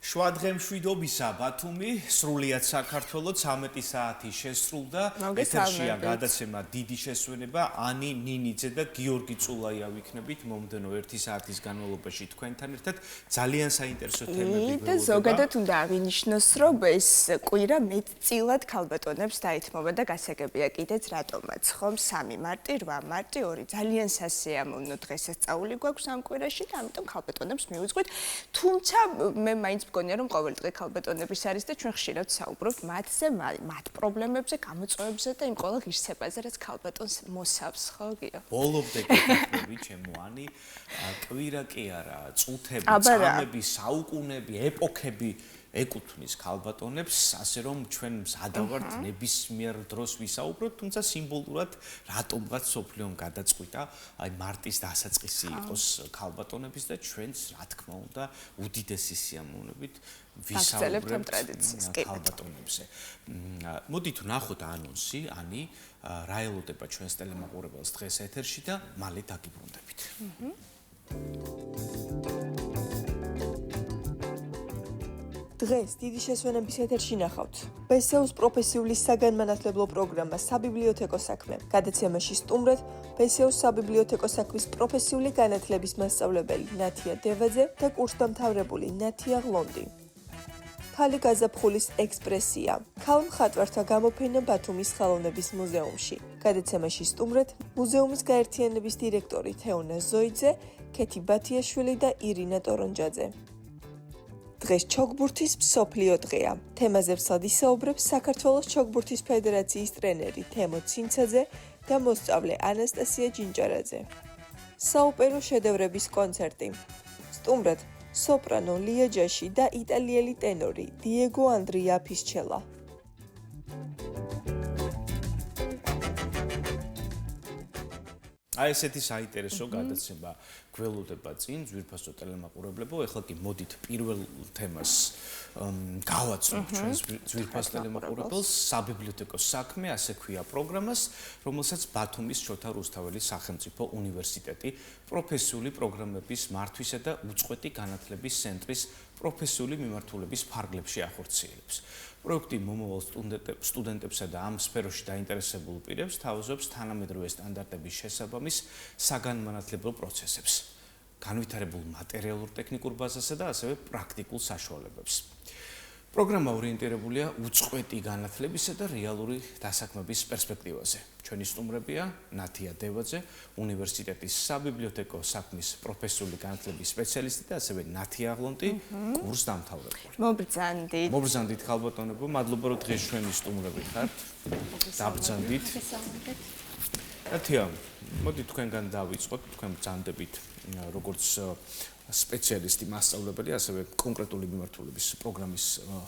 შუადღე მშვიდობისა ბათუმი, სრულიად საქართველოს 13 საათი შესრულდა. ეთერშია გადაცემა დიდი შესვენება, ანი ნინიძე და გიორგი წულაია ვიქნებით მომდენო 1 საათის განმავლობაში თქვენთან ერთად. ძალიან საინტერესო თემები და ზოგადად უნდა აღინიშნოს, რომ ეს კვირა მეტწილად ქალბატონებს დაეთმობა და გასაგებია კიდეც რატომაც, ხომ 3 მარტი, 8 მარტი, 2 ძალიან სასიამოვნო დღესასწაული გვაქვს ამ კვირაში და ამიტომ ქალბატონებს მივუძღვით. თუმცა მე მაინც მგონია რომ ყოველ დღე ქალბატონების არის და ჩვენ ხშირად საუბრობთ მათზე, მათ პრობლემებზე, გამოწვევებზე და იმ ყველა ღირსებაზე, რაც ქალბატონს მოსავს, ხო გიო? ბოლობდე გეტყვი ჩემო ანი, კვირა კი არა, წუთები, წამები, საუკუნეები, ეპოქები ეკუთვნის ქალბატონებს, ასე რომ ჩვენ მზადავართ ნებისმიერ დროს ვისაუბროთ, თუმცა სიმბოლურად რატომღაც სოფლიომ გადაწყვიტა, აი მარტის დასაწყისი იყოს ქალბატონების და ჩვენც რა თქმა უნდა უდიდესი სიამოვნებით ვისაუბრებთ ქალბატონებზე. მოდით ვნახოთ ანონსი, ანი, რა ელოდება ჩვენს ტელემაყურებელს დღეს ეთერში და მალე დაგიბრუნდებით. დღეს დიდი შესვენების ეთერში ნახავთ ბესეუს პროფესიული საგანმანათლებლო პროგრამა საბიბლიოთეკო საქმე. გადაცემაში სტუმრად ბესეუს საბიბლიოთეკო საქმის პროფესიული განათლების მასწავლებელი ნათია დევაძე და კურსდამთავრებული ნათია ღლონდი. ქალი გაზაფხულის ექსპრესია. ქალ მხატვართა გამოფენა ბათუმის ხელოვნების მუზეუმში. გადაცემაში სტუმრად მუზეუმის გაერთიანების დირექტორი თეონა ზოიძე, ქეთი ბათიაშვილი და ირინა ტორონჯაძე. დღეს ჩოგბურთის მსოფლიო დღეა. თემაზე ვსად ისაუბრებს საქართველოს ჩოგბურთის ფედერაციის ტრენერი თემო ცინცაძე და მოსწავლე ანასტასია ჯინჭარაძე. საოპერო შედევრების კონცერტი. სტუმრად სოპრანო ლია ჯაში და იტალიელი ტენორი დიეგო ანდრია ფისჩელა. აი ესეთი საინტერესო გადაცემა გველოდება წინ ძვირფასო ტელემაყურებლებო. ეხლა კი მოდით პირველ თემას გავაცნობთ ჩვენს ძვირფას ტელემაყურებელს. საბიბლიოთეკო საქმე, ასე ქვია პროგრამას, რომელსაც ბათუმის შოთა რუსთაველის სახელმწიფო უნივერსიტეტი პროფესიული პროგრამების მართვისა და უწყვეტი განათლების ცენტრის პროფესიული მიმართულების ფარგლებში ახორციელებს. პროექტი მომავალ სტუდენტებსა და ამ სფეროში დაინტერესებულ პირებს თავაზობს თანამედროვე სტანდარტების შესაბამის საგანმანათლებლო პროცესებს, განვითარებულ მატერიალურ-ტექნიკურ ბაზასა და ასევე პრაქტიკულ საშუალებებს. პროგრამა ორიენტირებულია უწყვეტი განათლებისა და რეალური დასაქმების პერსპექტივაზე. ჩვენი სტუმრებია ნათია დევაძე, უნივერსიტეტის საბიბლიოთეკო საქმის პროფესიული განათლების სპეციალისტი და ასევე ნათია ღლონდი, კურსდამთავრებული. მობრძანდით. მობრძანდით ქალბატონებო, მადლობა რომ დღეს ჩვენი სტუმრები ხართ. დაბრძანდით. ნათია, მოდი თქვენგან დავიწყოთ, თქვენ ბრძანდებით როგორც სპეციალისტი, მასწავლებელი, ასევე კონკრეტული მიმართულების პროგრამის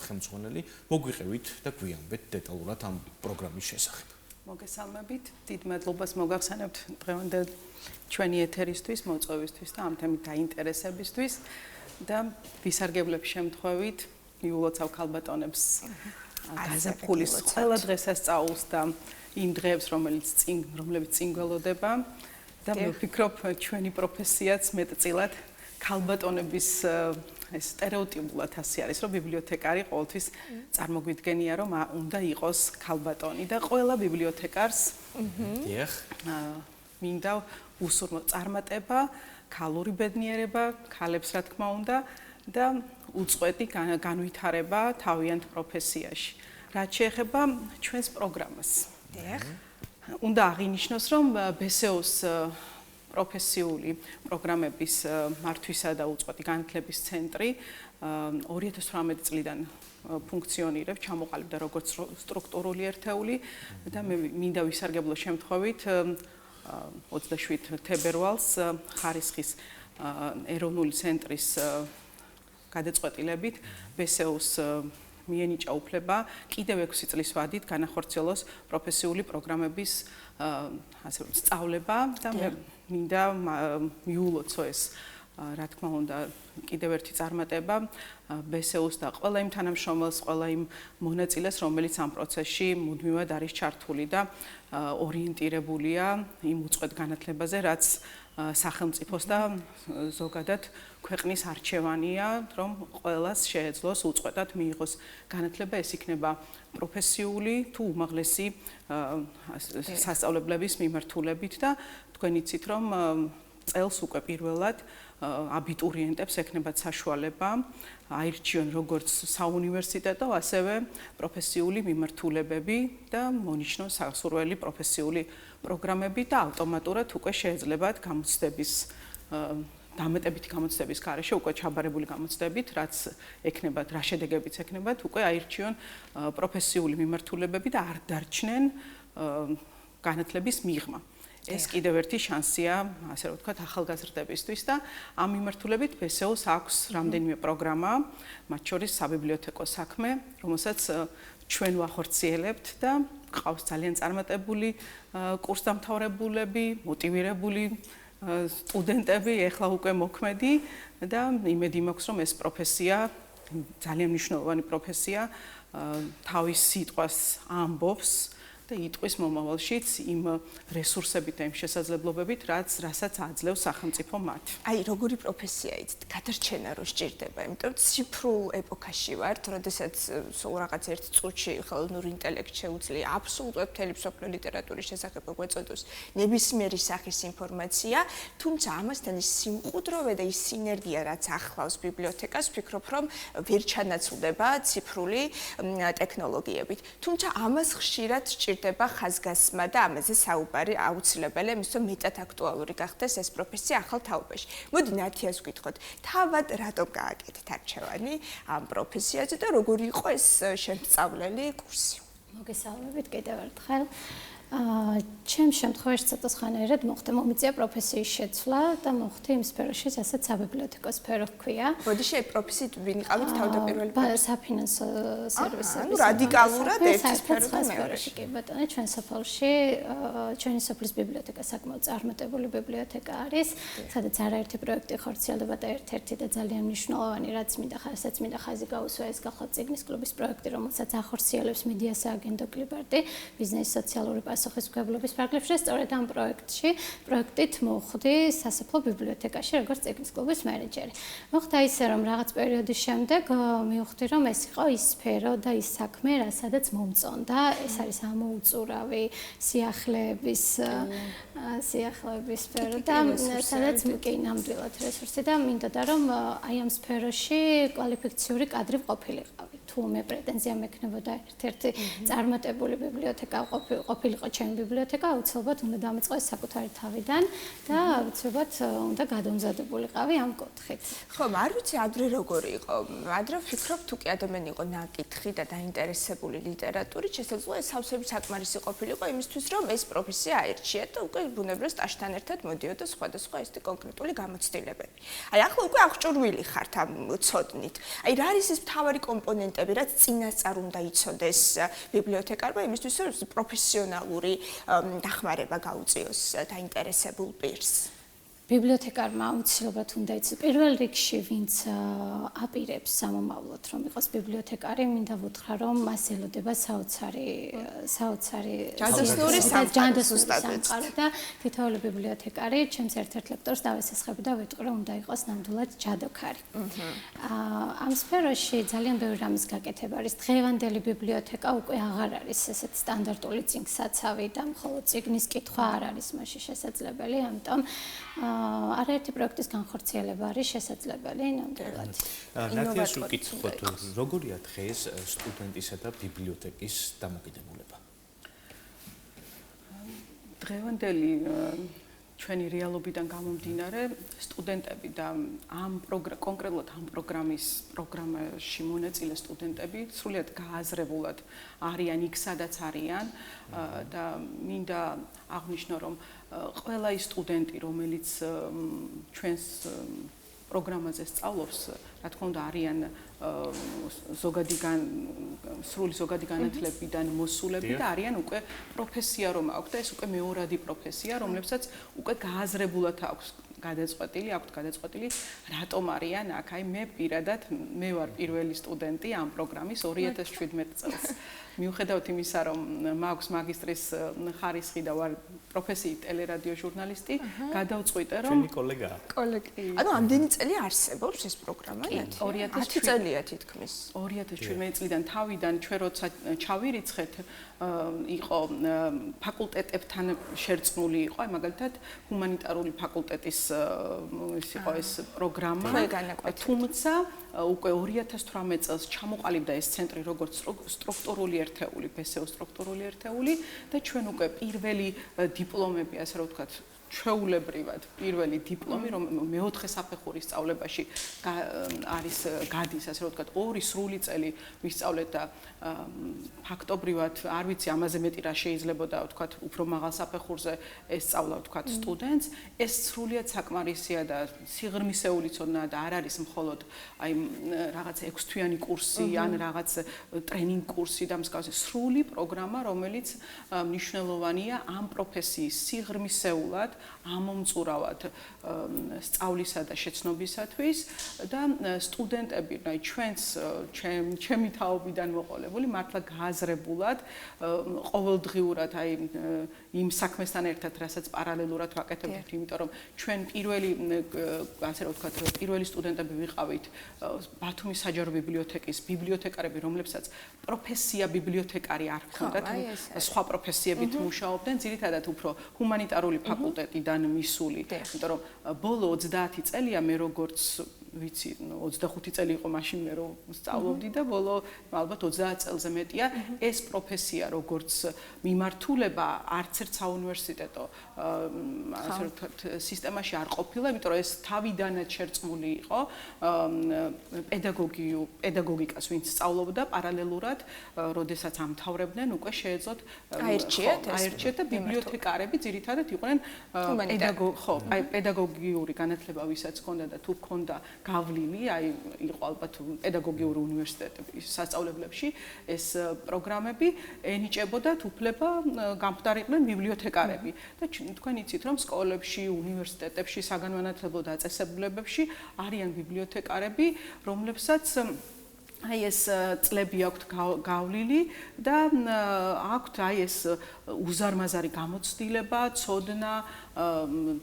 ხელმძღვანელი, მოგვიყევით და გვიანბეთ დეტალურად ამ პროგრამის შესახებ. მოგესალმებით, დიდ მადლობას მოგახსენებთ დღევანდელ ჩვენი ეთერისთვის, მოწვევისთვის და ამ თემით დაინტერესებისთვის და ვისარგებლებ შემთხვევით მიულოცავ ქალბატონებს გაზაფხულის ყველა დღესასწაულს და იმ დღეებს, რომლებიც წინ გველოდება და მე ვფიქრობ ჩვენი პროფესიაც მეტწილად ქალბატონების ეს სტერეოტიპულად ასე არის, რომ ბიბლიოთეკარი ყოველთვის წარმოგვიდგენია, რომ უნდა იყოს ქალბატონი და ყველა ბიბლიოთეკარს მინდა უსურმო წარმატება, ქალური ბედნიერება, ქალებს რა თქმა უნდა და უწყვეტი განვითარება თავიანთ პროფესიაში. რაც შეეხება ჩვენს პროგრამას. უნდა აღინიშნოს, რომ ბესეუს პროფესიული პროგრამების მართვისა და უწყვეტი განათლების ცენტრი 2018 წლიდან ფუნქციონირებს, ჩამოყალიბდა როგორც სტრუქტურული ერთეული და მე მინდა ვისარგებლო შემთხვევით 27 თებერვალს ხარისხის ეროვნული ცენტრის გადაწყვეტილებით ბესეუს მიენიჭა უფლება კიდევ 6 წლის ვადით განახორციელოს პროფესიული პროგრამების ასე სწავლება და მე მინდა მიულოცო ეს რა თქმა უნდა, კიდევ ერთი წარმატება BSU-ს და ყველა იმ თანამშრომელს, ყველა იმ მონაწილეს, რომელიც ამ პროცესში მუდმივად არის ჩართული და ორიენტირებულია იმ უწყვეტ განათლებაზე, რაც სახელმწიფოს და ზოგადად ქვეყნის არჩევანია, რომ ყველას შეეძლოს უწყვეტად მიიღოს განათლება, ეს იქნება პროფესიული თუ უმაღლესი სასწავლებლების მიმართულებით და თქვენ იცით, რომ წელს უკვე პირველად აბიტურიენტებს ექნებათ საშუალება აირჩიონ როგორც საუნივერსიტეტო, ასევე პროფესიული მიმართულებები და მონიშნონ სასურველი პროფესიული პროგრამები და ავტომატურად უკვე შეეძლებათ გამოცდების დამეტებითი გამოცდების გარეშე უკვე ჩაბარებული გამოცდებით, რაც ექნებათ, რა შედეგებიც ექნებათ, უკვე აირჩიონ პროფესიული მიმართულებები და არ დარჩნენ განათლების მიღმა. ეს კიდევ ერთი შანსია, ასე რომ ვთქვათ, ახალგაზრდებისთვის და ამ მიმართულებით BSU-ს აქვს რამდენიმე პროგრამა, მათ შორის საბიბლიოთეკო საქმე, რომელსაც ჩვენ ვახორციელებთ და ყავს ძალიან წარმატებული კურსდამთავრებულები, მოტივირებული სტუდენტები, ეხლა უკვე მოქმედი და იმედი მაქვს, რომ ეს პროფესია, ძალიან მნიშვნელოვანი პროფესია, თავის სიტყვას ამბობს და იტყვის მომავალშიც იმ რესურსებით და იმ შესაძლებლობებით, რასაც აძლევს სახელმწიფო მათ. აი, როგორი პროფესია იცით? გადარჩენა რო სჭირდება, იმიტომ ციფრულ ეპოქაში ვართ, როდესაც სულ რაღაც ერთ წუთში ხელოვნური ინტელექტი შეუძლია აბსოლუტურად მთელი მსოფლიო ლიტერატურის შესახებ გვეწოდოს ნებისმიერი სახის ინფორმაცია, თუმცა ამასთან ის სიმყუდროვე და ის სინერგია, რაც ახლავს ბიბლიოთეკას, ვფიქრობ, რომ ვერ ჩანაცვლდება ციფრული ტექნოლოგიებით. თუმცა ამას ხშირად სჭირდება ხაზგასმა და ამაზე საუბარი აუცილებელია, იმისთვის რომ მეტად აქტუალური გახდეს ეს პროფესია ახალ თაობაში. მოდი ნათიას ვკითხოთ, თავად რატომ გააკეთეთ არჩევანი ამ პროფესიაზე და როგორი იყო ეს შემსწავლელი კურსი? მოგესალმებით კიდევ ერთხელ. ჩემ შემთხვევაში ცოტა სხვანაირად მოხდა, მომიწია პროფესიის შეცვლა და მოხდა იმ სფეროში, რასაც საბიბლიოთეკო სფერო ჰქვია. ბოდიში აი პროფესიით ვინიყავით თავდაპირველი საფინანსო სერვისები. რადიკალურად ერთი სფერო და მეორეში. კი ბატონო, ჩვენ სოფელში, ჩვენი სოფლის ბიბლიოთეკა საკმაოდ წარმატებული ბიბლიოთეკა არის, სადაც არაერთი პროექტი ხორციელდება და ერთ-ერთი და ძალიან მნიშვნელოვანი, რაც მინდა ხაზი გაუსვა, ეს გახლავთ წიგნის კლუბის პროექტი, რომელსაც ახორციელებს მედია სააგენტო კლიბარდი, ბიზნეს სოციალური სასოფლობის ფარგლებში, სწორედ ამ პროექტით მოვხვდი სასოფლო ბიბლიოთეკაში, როგორც წიგნის კლუბის მენეჯერი. მოხდა ისე, რომ რაღაც პერიოდის შემდეგ მივხვდი, რომ ეს იყო ის სფერო და ის საქმე, რასაც მომწონდა. ეს არის ამოუწურავი სიახლეების სფერო და სადაც კი ნამდვილად რესურსი და მინდოდა, რომ აი ამ სფეროში კვალიფიციური კადრი ყოფილიყავი. თუ მე პრეტენზია მექნებოდა ერთ-ერთი წარმატებული ბიბლიოთეკა ყოფილიყო ჩემი ბიბლიოთეკა, აუცილებლად უნდა დამეწყოს საკუთარი თავიდან და აუცილებლად უნდა გადამზადებულიყავი ამ კუთხით. ხო, არ ვიცი ადრე როგორი იყო. ადრე ვფიქრობ, თუ კი ადამიანი იყო ნაკითხი და დაინტერესებული ლიტერატურით, შესაძლოა ეს სავსები საკმარისი ყოფილიყო იმისთვის, რომ ეს პროფესია აირჩია და უკვე ბუნებრივად სტაჟთან ერთად მოდიოდა სხვადასხვა ესეთი კონკრეტული გამოცდილებები. აი, ახლა უკვე აღჭურვილი ხართ ამ ცოდნით. აი, რა არის ეს მთავარი კომპონენტები, რაც წინასწარ უნდა იცოდეს ბიბლიოთეკარმა იმისთვის, რომ პროფესიონალური დახმარება გაუწიოს დაინტერესებულ პირს. ბიბლიოთეკარმა აუცილებლად უნდა იცის პირველ რიგში, ვინც აპირებს სამომავლოდ, რომ იყოს ბიბლიოთეკარი, მინდა ვუთხრა, რომ მას ელოდება საოცარი ჯანდაცვის სამყარო და თითოეული ბიბლიოთეკარი, ჩემს ერთ-ერთ ლექტორს დავესესხები და ვიტყვი, რომ უნდა იყოს ნამდვილად ჯადოქარი. ამ სფეროში ძალიან ბევრი რამის გაკეთება არის. დღევანდელი ბიბლიოთეკა უკვე აღარ არის ესეთ სტანდარტული წიგნსაცავი და მხოლოდ წიგნის კითხვა არ არის მასში შესაძლებელი, ამიტომ არაერთი პროექტის განხორციელება არის შესაძლებელი ნამდვილად. ნათიას ვკითხოთ, როგორია დღეს სტუდენტისა და ბიბლიოთეკის დამოკიდებულება? დღევანდელი ჩვენი რეალობიდან გამომდინარე, სტუდენტები და კონკრეტულად ამ პროგრამაში მონაწილე სტუდენტები სრულიად გააზრებულად არიან იქ, სადაც არიან და მინდა აღნიშნო, რომ ყველა ის სტუდენტი, რომელიც ჩვენს პროგრამაზე სწავლობს, რა თქმა უნდა, არიან სრული ზოგადი განათლებიდან მოსულები და არიან უკვე პროფესია რომ აქვს და ეს უკვე მეორადი პროფესია, რომლებსაც უკვე გააზრებულად აქვს გადაწყვეტილი, აქვთ გადაწყვეტილი, რატომ არიან აქ. აი მე პირადად მე ვარ პირველი სტუდენტი ამ პროგრამის 2017 წელს. მიუხედავად იმისა, რომ მაქვს მაგისტრის ხარისხი და ვარ პროფესიით ტელერადიო ჟურნალისტი, გადავწყვიტე, რომ ჩვენი კოლეგაა. კოლექტივი. ანუ ამდენი წელი არსებობს ეს პროგრამა? 2017 წელია თითქმის. 2017 წლიდან თავიდან ჩვენ როცა ჩავირიცხეთ, იყო ფაკულტეტებთან შერწყმული იყო, აი მაგალითად ჰუმანიტარული ფაკულტეტის ის იყო ეს პროგრამა. თუმცა უკვე 2018 წელს ჩამოყალიბდა ეს ცენტრი როგორც სტრუქტურული ერთეული, PSO სტრუქტურული ერთეული და ჩვენ უკვე პირველი დიპლომები, ასე რომ ვთქვათ, ჩვეულებრივად პირველი დიპლომი, რომ მეოთხე საფეხურის სწავლებაში არის გადის, ასე რომ ვთქვათ, 2 სრული წელი ვისწავლეთ და ფაქტობრივად არ ვიცი ამაზე მეტი რა შეიძლებოდა, ვთქვათ, უფრო მაღალ საფეხურზე ესწავლა, ვთქვათ, სტუდენტს. ეს სრულიად საკმარისია და სიღრმისეული ცოდნა და არ არის მხოლოდ აი რაღაც 6 თვიანი კურსი ან რაღაც ტრენინგ კურსი და მსგავსი სრული პროგრამა, რომელიც მნიშვნელოვანია ამ პროფესიის სიღრმისეულად ამომწურავად სწავლისა და შეცნობისათვის და სტუდენტები, აი ჩვენს ჩემი თაობიდან მოყოლებული მართლა გააზრებულად ყოველდღიურად აი იმ საქმესთან ერთად, რასაც პარალელურად ვაკეთებთ, იმიტომ რომ ჩვენ პირველი ასე რომ ვთქვათ, პირველი სტუდენტები ვიყავით ბათუმის საჯარო ბიბლიოთეკის ბიბლიოთეკარები, რომლებსაც პროფესია ბიბლიოთეკარი არ ჰქონდათ, სხვა პროფესიებით მუშაობდნენ, ძირითადად უფრო ჰუმანიტარული ფაკულტეტიდან მისული, იმიტომ რომ ბოლო 30 წელია მე როგორც ვიცი, 25 წელი იყო მაშინ მე რომ სწავლობდი და ბოლო ალბათ 30 წელზე მეტია ეს პროფესია როგორც მიმართულება არც ერთ საუნივერსიტეტო ასე ვთქვათ სისტემაში არ ყოფილა, იმიტომ რომ ეს თავიდანაც შერწყმული იყო პედაგოგიკას ვინც სწავლობდა პარალელურად, როდესაც ამთავრებდნენ, უკვე შეეძლოთ აერჩიეთ და ბიბლიოთეკარები ძირითადად იყვნენ პედაგოგიური განათლება ვისაც ჰქონდა და თუ ჰქონდა გავლილი, აი იყო ალბათ პედაგოგიური უნივერსიტეტების სასწავლებლებში ეს პროგრამები ენიჭებოდათ უფლება გამხდარიყვნენ ბიბლიოთეკარები და თქვენ იცით რომ სკოლებში, უნივერსიტეტებში, საგანმანათლებლო დაწესებულებებში არიან ბიბლიოთეკარები, რომლებსაც აი ეს წლები აქვთ გავლილი და აქვთ აი ეს უზარმაზარი გამოცდილება, ცოდნა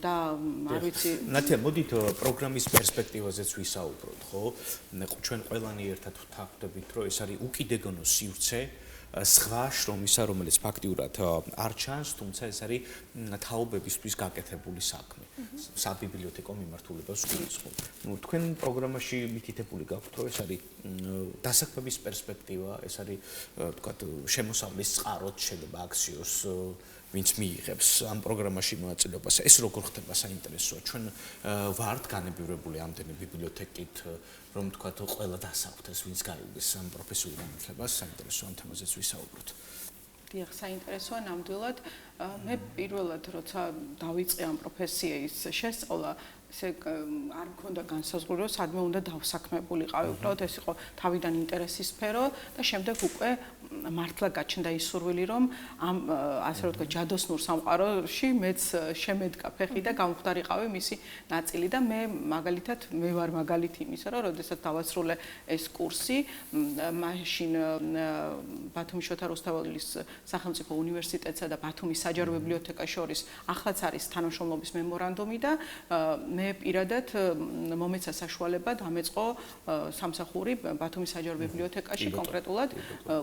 და არ ვიცი. ნათია, მოდით პროგრამის პერსპექტივაზეც ვისაუბროთ, ხო? ჩვენ ყველანი ერთად ვთანხმდებით, რომ ეს არის უკიდეგონო სივრცე სხვა შრომისა, რომელიც ფაქტიურად არ ჩანს, თუმცა ეს არის თაობებისთვის გაკეთებული საქმე. საბიბლიოთეკო მიმართულებას გულისხმობ. თქვენ პროგრამაში მითითებული გაქვთ, რომ ეს არის დასაქმების პერსპექტივა, ეს არის ვთქვათ, შემოსავლის წყაროდ შეიძლება აქციოს ვინც მიიღებს ამ პროგრამაში მონაწილეობას. ეს როგორ ხდება საინტერესოა. ჩვენ ვართ განებივრებული ამდენი ბიბლიოთეკით, რომ ვთქვათ, ყველა დასახვდეს, ვინც გაიგეს ამ პროფესიულ განათლებას, საინტერესო ამ თემაზეც ვისაუბროთ. დიახ, საინტერესოა ნამდვილად. მე პირველად როცა დავიწყე ამ პროფესიის შესწავლა, ესე არ მქონდა განსაზღვრული, რომ სადმე უნდა დავსაქმებულიყავი. უბრალოდ ეს იყო თავიდან ინტერესის სფერო და შემდეგ უკვე მართლა გაჩნდა ის სურვილი, რომ ამ ასე რომ ვთქვათ, ჯადოსნურ სამყაროში მეც შემედგა ფეხი და გამხდარიყავი მისი ნაწილი და მე მაგალითად მე ვარ მაგალითი იმისა, რომ როდესაც დავასრულე ეს კურსი, მაშინ ბათუმის შოთა რუსთაველის სახელმწიფო უნივერსიტეტსა და ბათუმის საჯარო ბიბლიოთეკას შორის ახლაც არის თანამშრომლობის მემორანდუმი და მე პირადად მომეცა საშუალება დამეწყო სამსახური ბათუმის საჯარო ბიბლიოთეკაში, კონკრეტულად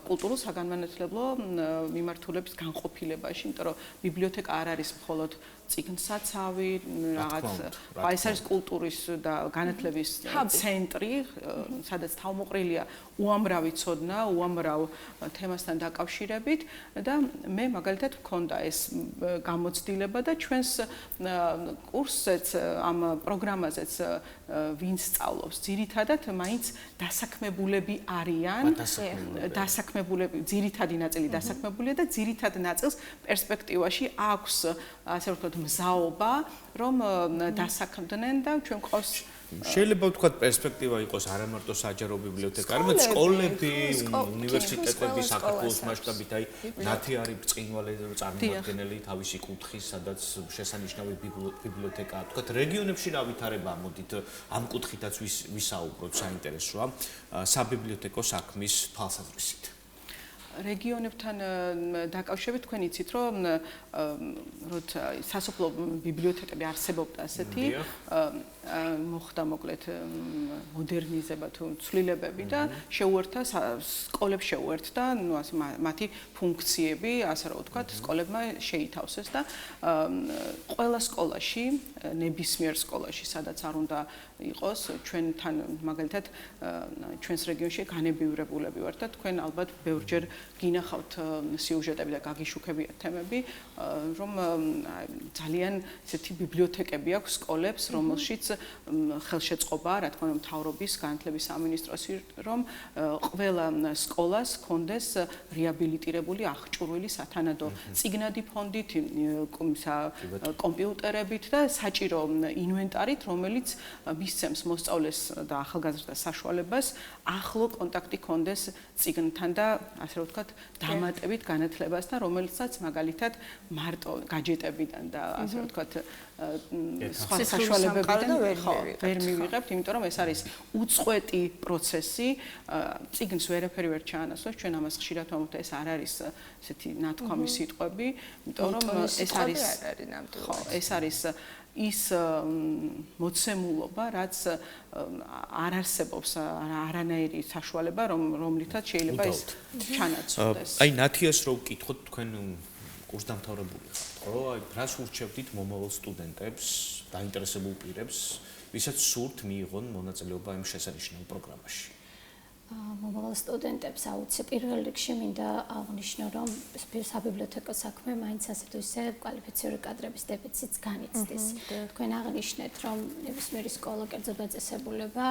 კულტურულ საგანმანათლებლო მიმართულების განყოფილებაში, იმიტომ რომ ბიბლიოთეკა არ არის მხოლოდ წიგნსაცავი, რაღაც ეს არის კულტურის და განათლების ცენტრი, სადაც თავმოყრილია უამრავი ცოდნა, უამრავ თემასთან დაკავშირებით და მე მაგალითად მქონდა ეს გამოცდილება და ჩვენს კურსზეც ამ პროგრამაზეც ვინც სწავლობს, ძირითადად მაინც დასაქმებულები არიან, დასაქმებულები, ძირითადი ნაწილი დასაქმებულია და ძირითად ნაწილს პერსპექტივაში აქვს, ასე ვთქვათ, მზაობა, რომ დასაქმდნენ და ჩვენ გვყავს შეიძლება ვთქვათ პერსპექტივა იყოს არა მარტო საჯარო ბიბლიოთეკა, არამედ სკოლები, უნივერსიტეტები საქართველოს მასშტაბით, აი ნათი არის ბრწყინვალე წარმომადგენელი თავისი კუთხის, სადაც შესანიშნავი ბიბლიოთეკაა. ვთქვათ რეგიონებში რა ვითარება მოდით ამ კუთხითაც ვისაუბროთ, საინტერესოა საბიბლიოთეკო საქმის თვალსაზრისით. რეგიონებთან დაკავშირებით თქვენ იცით რომ როცა სასოფლო ბიბლიოთეკები არსებობდა ასეთი მოხდა მოკლედ მოდერნიზება თუ ცვლილებები და შეუერთდა სკოლებს შეუერთდა ნუ ასე მათი ფუნქციები ასე რომ ვთქვათ სკოლებმა შეითავსეს და ყველა სკოლაში ნებისმიერ სკოლაში სადაც არ უნდა იყოს ჩვენთან მაგალითად ჩვენს რეგიონში განებივრებულები ვართ და თქვენ ალბათ ბევრჯერ გინახავთ სიუჟეტები და გაგიშუქებიათ თემები რომ ძალიან ესეთი ბიბლიოთეკები აქვს სკოლებს რომელშიც ხელშეწყობაა რა თქმა უნდა მთავრობის განათლების სამინისტროს რომ ყველა სკოლას ჰქონდეს რეაბილიტირებული აღჭურვილი სათანადო წიგნადი ფონდით კომპიუტერებით და საჭირო ინვენტარით რომელიც მისცემს მოსწავლეს და ახალგაზრდას საშუალებას ახლო კონტაქტი ჰქონდეს წიგნთან და ასე რომ ვთქვათ დამატებით განათლებასთან რომელსაც მაგალითად მარტო გაჯეტებიდან და ასე რომ ვთქვათ სხვა საშუალებებიდან ვერ მივიღებთ, იმიტომ რომ ეს არის უწყვეტი პროცესი, წიგნს ვერაფერი ვერ ჩაანაცვლებს, ჩვენ ამას ხშირად ვამბობთ, ეს არ არის ესეთი ნათქვამი სიტყვები, იმიტომ რომ ეს არის ის მოცემულობა, რაც არ არსებობს არანაირი საშუალება, რომლითაც შეიძლება ეს ჩანაცვლდეს. აი ნათიას რო ვკითხოთ თქვენ კურსდამთავრებული ხართ, ხო? აი რას ურჩევდით მომავალ სტუდენტებს, დაინტერესებულ პირებს, ვისაც სურთ მიიღონ მონაწილეობა იმ შესანიშნავ პროგრამაში? მომავალ სტუდენტებს აუცილებლად პირველ რიგში მინდა აღნიშნო, რომ საბიბლიოთეკო საქმე მაინც ასე თუ ისე კვალიფიციური კადრების დეფიციტს განიცდის. თქვენ აღნიშნეთ, რომ ნებისმიერი სკოლა კერძო დაწესებულება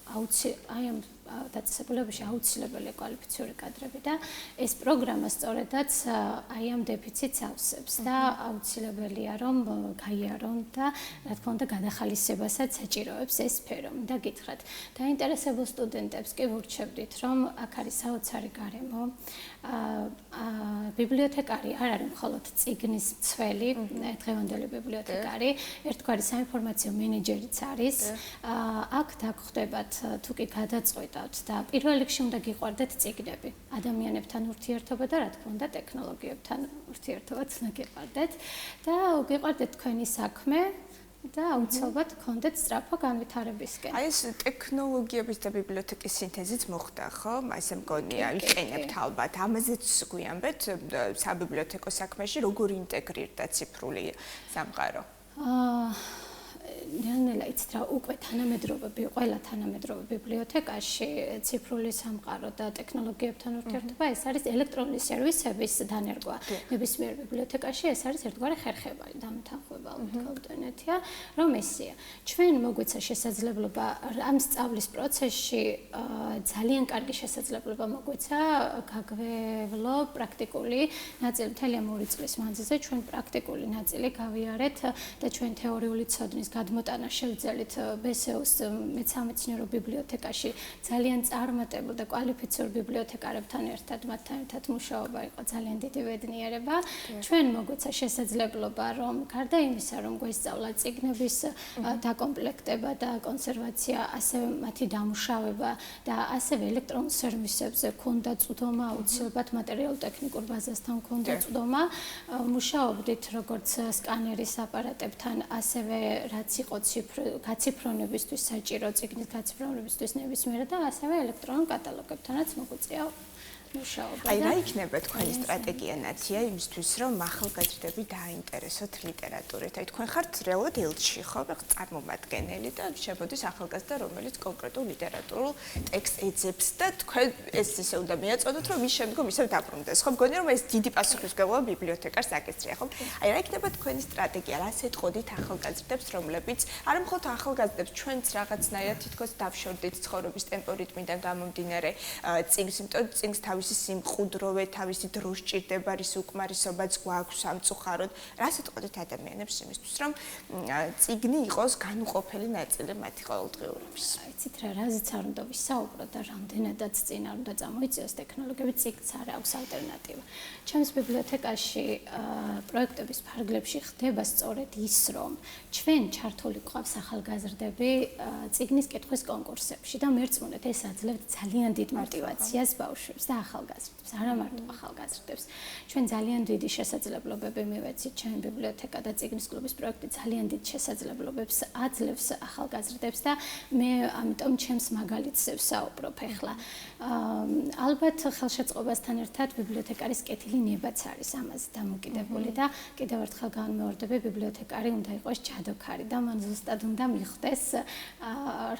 აი ამ დაწესებულებაში აუცილებელი კვალიფიციური კადრები და ეს პროგრამა სწორედაც აი ამ დეფიციტს ავსებს და აუცილებელია რომ გაიარონ და რა თქმა უნდა გადახალისებასაც საჭიროებს ეს სფერო. და გითხრათ, დაინტერესებულ სტუდენტებს კი ვურჩევდით, რომ აქ არის საოცარი გარემო. ბიბლიოთეკარი არ არის მხოლოდ წიგნის მცველი, დღევანდელი ბიბლიოთეკარი, ერთგვარი საინფორმაციო მენეჯერიც არის. აქ დაგხვდებათ თუ კი გადაწყვეტ და პირველ რიგში უნდა გიყვარდეთ წიგნები, ადამიანებთან ურთიერთობა და რა თქმა უნდა ტექნოლოგიებთან ურთიერთობაც უნდა გიყვარდეთ და გიყვარდეთ თქვენი საქმე და აუცილებლად გქონდეთ სწრაფო განვითარებისკენ. აი ეს ტექნოლოგიების და ბიბლიოთეკის სინთეზიც მოხდა, ხო? ესე მგონია, ვიყენებთ ალბათ. ამაზეც გვიამბეთ საბიბლიოთეკო საქმეში როგორ ინტეგრირდა ციფრული სამყარო? ნელ-ნელა იცით რა უკვე ყველა თანამედროვე ბიბლიოთეკაში ციფრული სამყარო და ტექნოლოგიებთან ურთიერთობა ეს არის ელექტრონული სერვისების დანერგვა. ნებისმიერ ბიბლიოთეკაში ეს არის ერთგვარი ხერხემალი დამთანხმება ინტერნეტია, რომ ესეა. ჩვენ მოგვეცა შესაძლებლობა ამ სწავლის პროცესში ძალიან კარგი შესაძლებლობა მოგვეცა გაგვევლო პრაქტიკული ნაწილი მთელი ამ 2 წლის მანძილზე ჩვენ პრაქტიკული ნაწილი გავიარეთ და ჩვენ თეორიული ცოდნის გადმოტანა შევძელით BSEO-ს მეცამეცნიერო ბიბლიოთეკაში ძალიან წარმატებულ და კვალიფიციურ ბიბლიოთეკარებთან ერთად მათთან ერთად მუშაობა იყო ძალიან დიდი ბედნიერება. ჩვენ მოგვეცა შესაძლებლობა რომ გარდა იმისა რომ გვესწავლა წიგნების დაკომპლექტება და კონსერვაცია, ასევე მათი დამუშავება და ასევე ელექტრონულ სერვისებზე ქონდა წვდომა, აუცილებლად მატერიალურ-ტექნიკურ ბაზასთან ქონდა წვდომა. მუშაობდით როგორც სკანერის აპარატებთან, ასევე რაც იყო გაციფრონებისთვის საჭირო წიგნის გაციფრონებისთვის ნებისმიერ და ასევე ელექტრონულ კატალოგებთანაც მოგვიწია მუშაობა. აი რა იქნება თქვენი სტრატეგია ნათია იმისთვის რომ ახალგაზრდები დააინტერესოთ ლიტერატურით? აი თქვენ ხართ რეალურად ელჩი, ხო? წარმომადგენელი და შემოდის ახალგაზრდა რომელიც კონკრეტულ ლიტერატურულ ტექსტს ეძებს და თქვენ ეს ისე უნდა მიაწოდოთ რომ ის შემდგომ ისევ დაბრუნდეს, ხო? მგონია რომ ეს დიდი პასუხისმგებლობა ბიბლიოთეკარს აკისრია, ხო? აი რა იქნება თქვენი სტრატეგია? რას ეტყოდით ახალგაზრდებს, რომლებიც არა მხოლოდ ახალგაზრდებს, ჩვენც რაღაცნაირად თითქოს დავშორდით ცხოვრების ტემპორიტმიდან გამომდინარე წიგნს, იმიტომ წიგნს თავისი სიმყუდროვე, თავისი დრო სჭირდება, რის უკმარისობაც გვაქვს სამწუხაროდ. რა სიტყვით ადამიანებს იმისთვის, რომ წიგნი იყოს განუყოფელი ნაწილი მათი ყოველდღიურობის. იცით რა, რაზეც არ უნდა ვისაუბროთ და რამდენადაც წინ არ უნდა წამოიწიოს ტექნოლოგიები, წიგნს არ აქვს ალტერნატივა. ჩემს ბიბლიოთეკაში პროექტების ფარგლებში ხდება სწორედ ის, რომ ჩვენ ჩართული გვყავს ახალგაზრდები წიგნის კითხვის კონკურსებში და მერწმუნეთ ეს აძლევთ ძალიან დიდ мотивაციას ბავშვებს და ახალგაზრდებს, არა მარტო ახალგაზრდებს. ჩვენ ძალიან დიდი შესაძლებლობები მივეცით, ჩემი ბიბლიოთეკა და წიგნის კლუბის პროექტი ძალიან დიდ შესაძლებლობებს აძლევს ახალგაზრდებს და მე ამიტომ ჩემს მაგალითს ვსაუბრობ ახლა. ალბათ ხელშეწყობასთან ერთად ბიბლიოთეკარის კეთილი ნებაც არის ამაზე დამოკიდებული და კიდევ ერთხელ განმეორდები, ბიბლიოთეკარი უნდა იყოს ჯადოქარი და მან ზუსტად უნდა მიხვდეს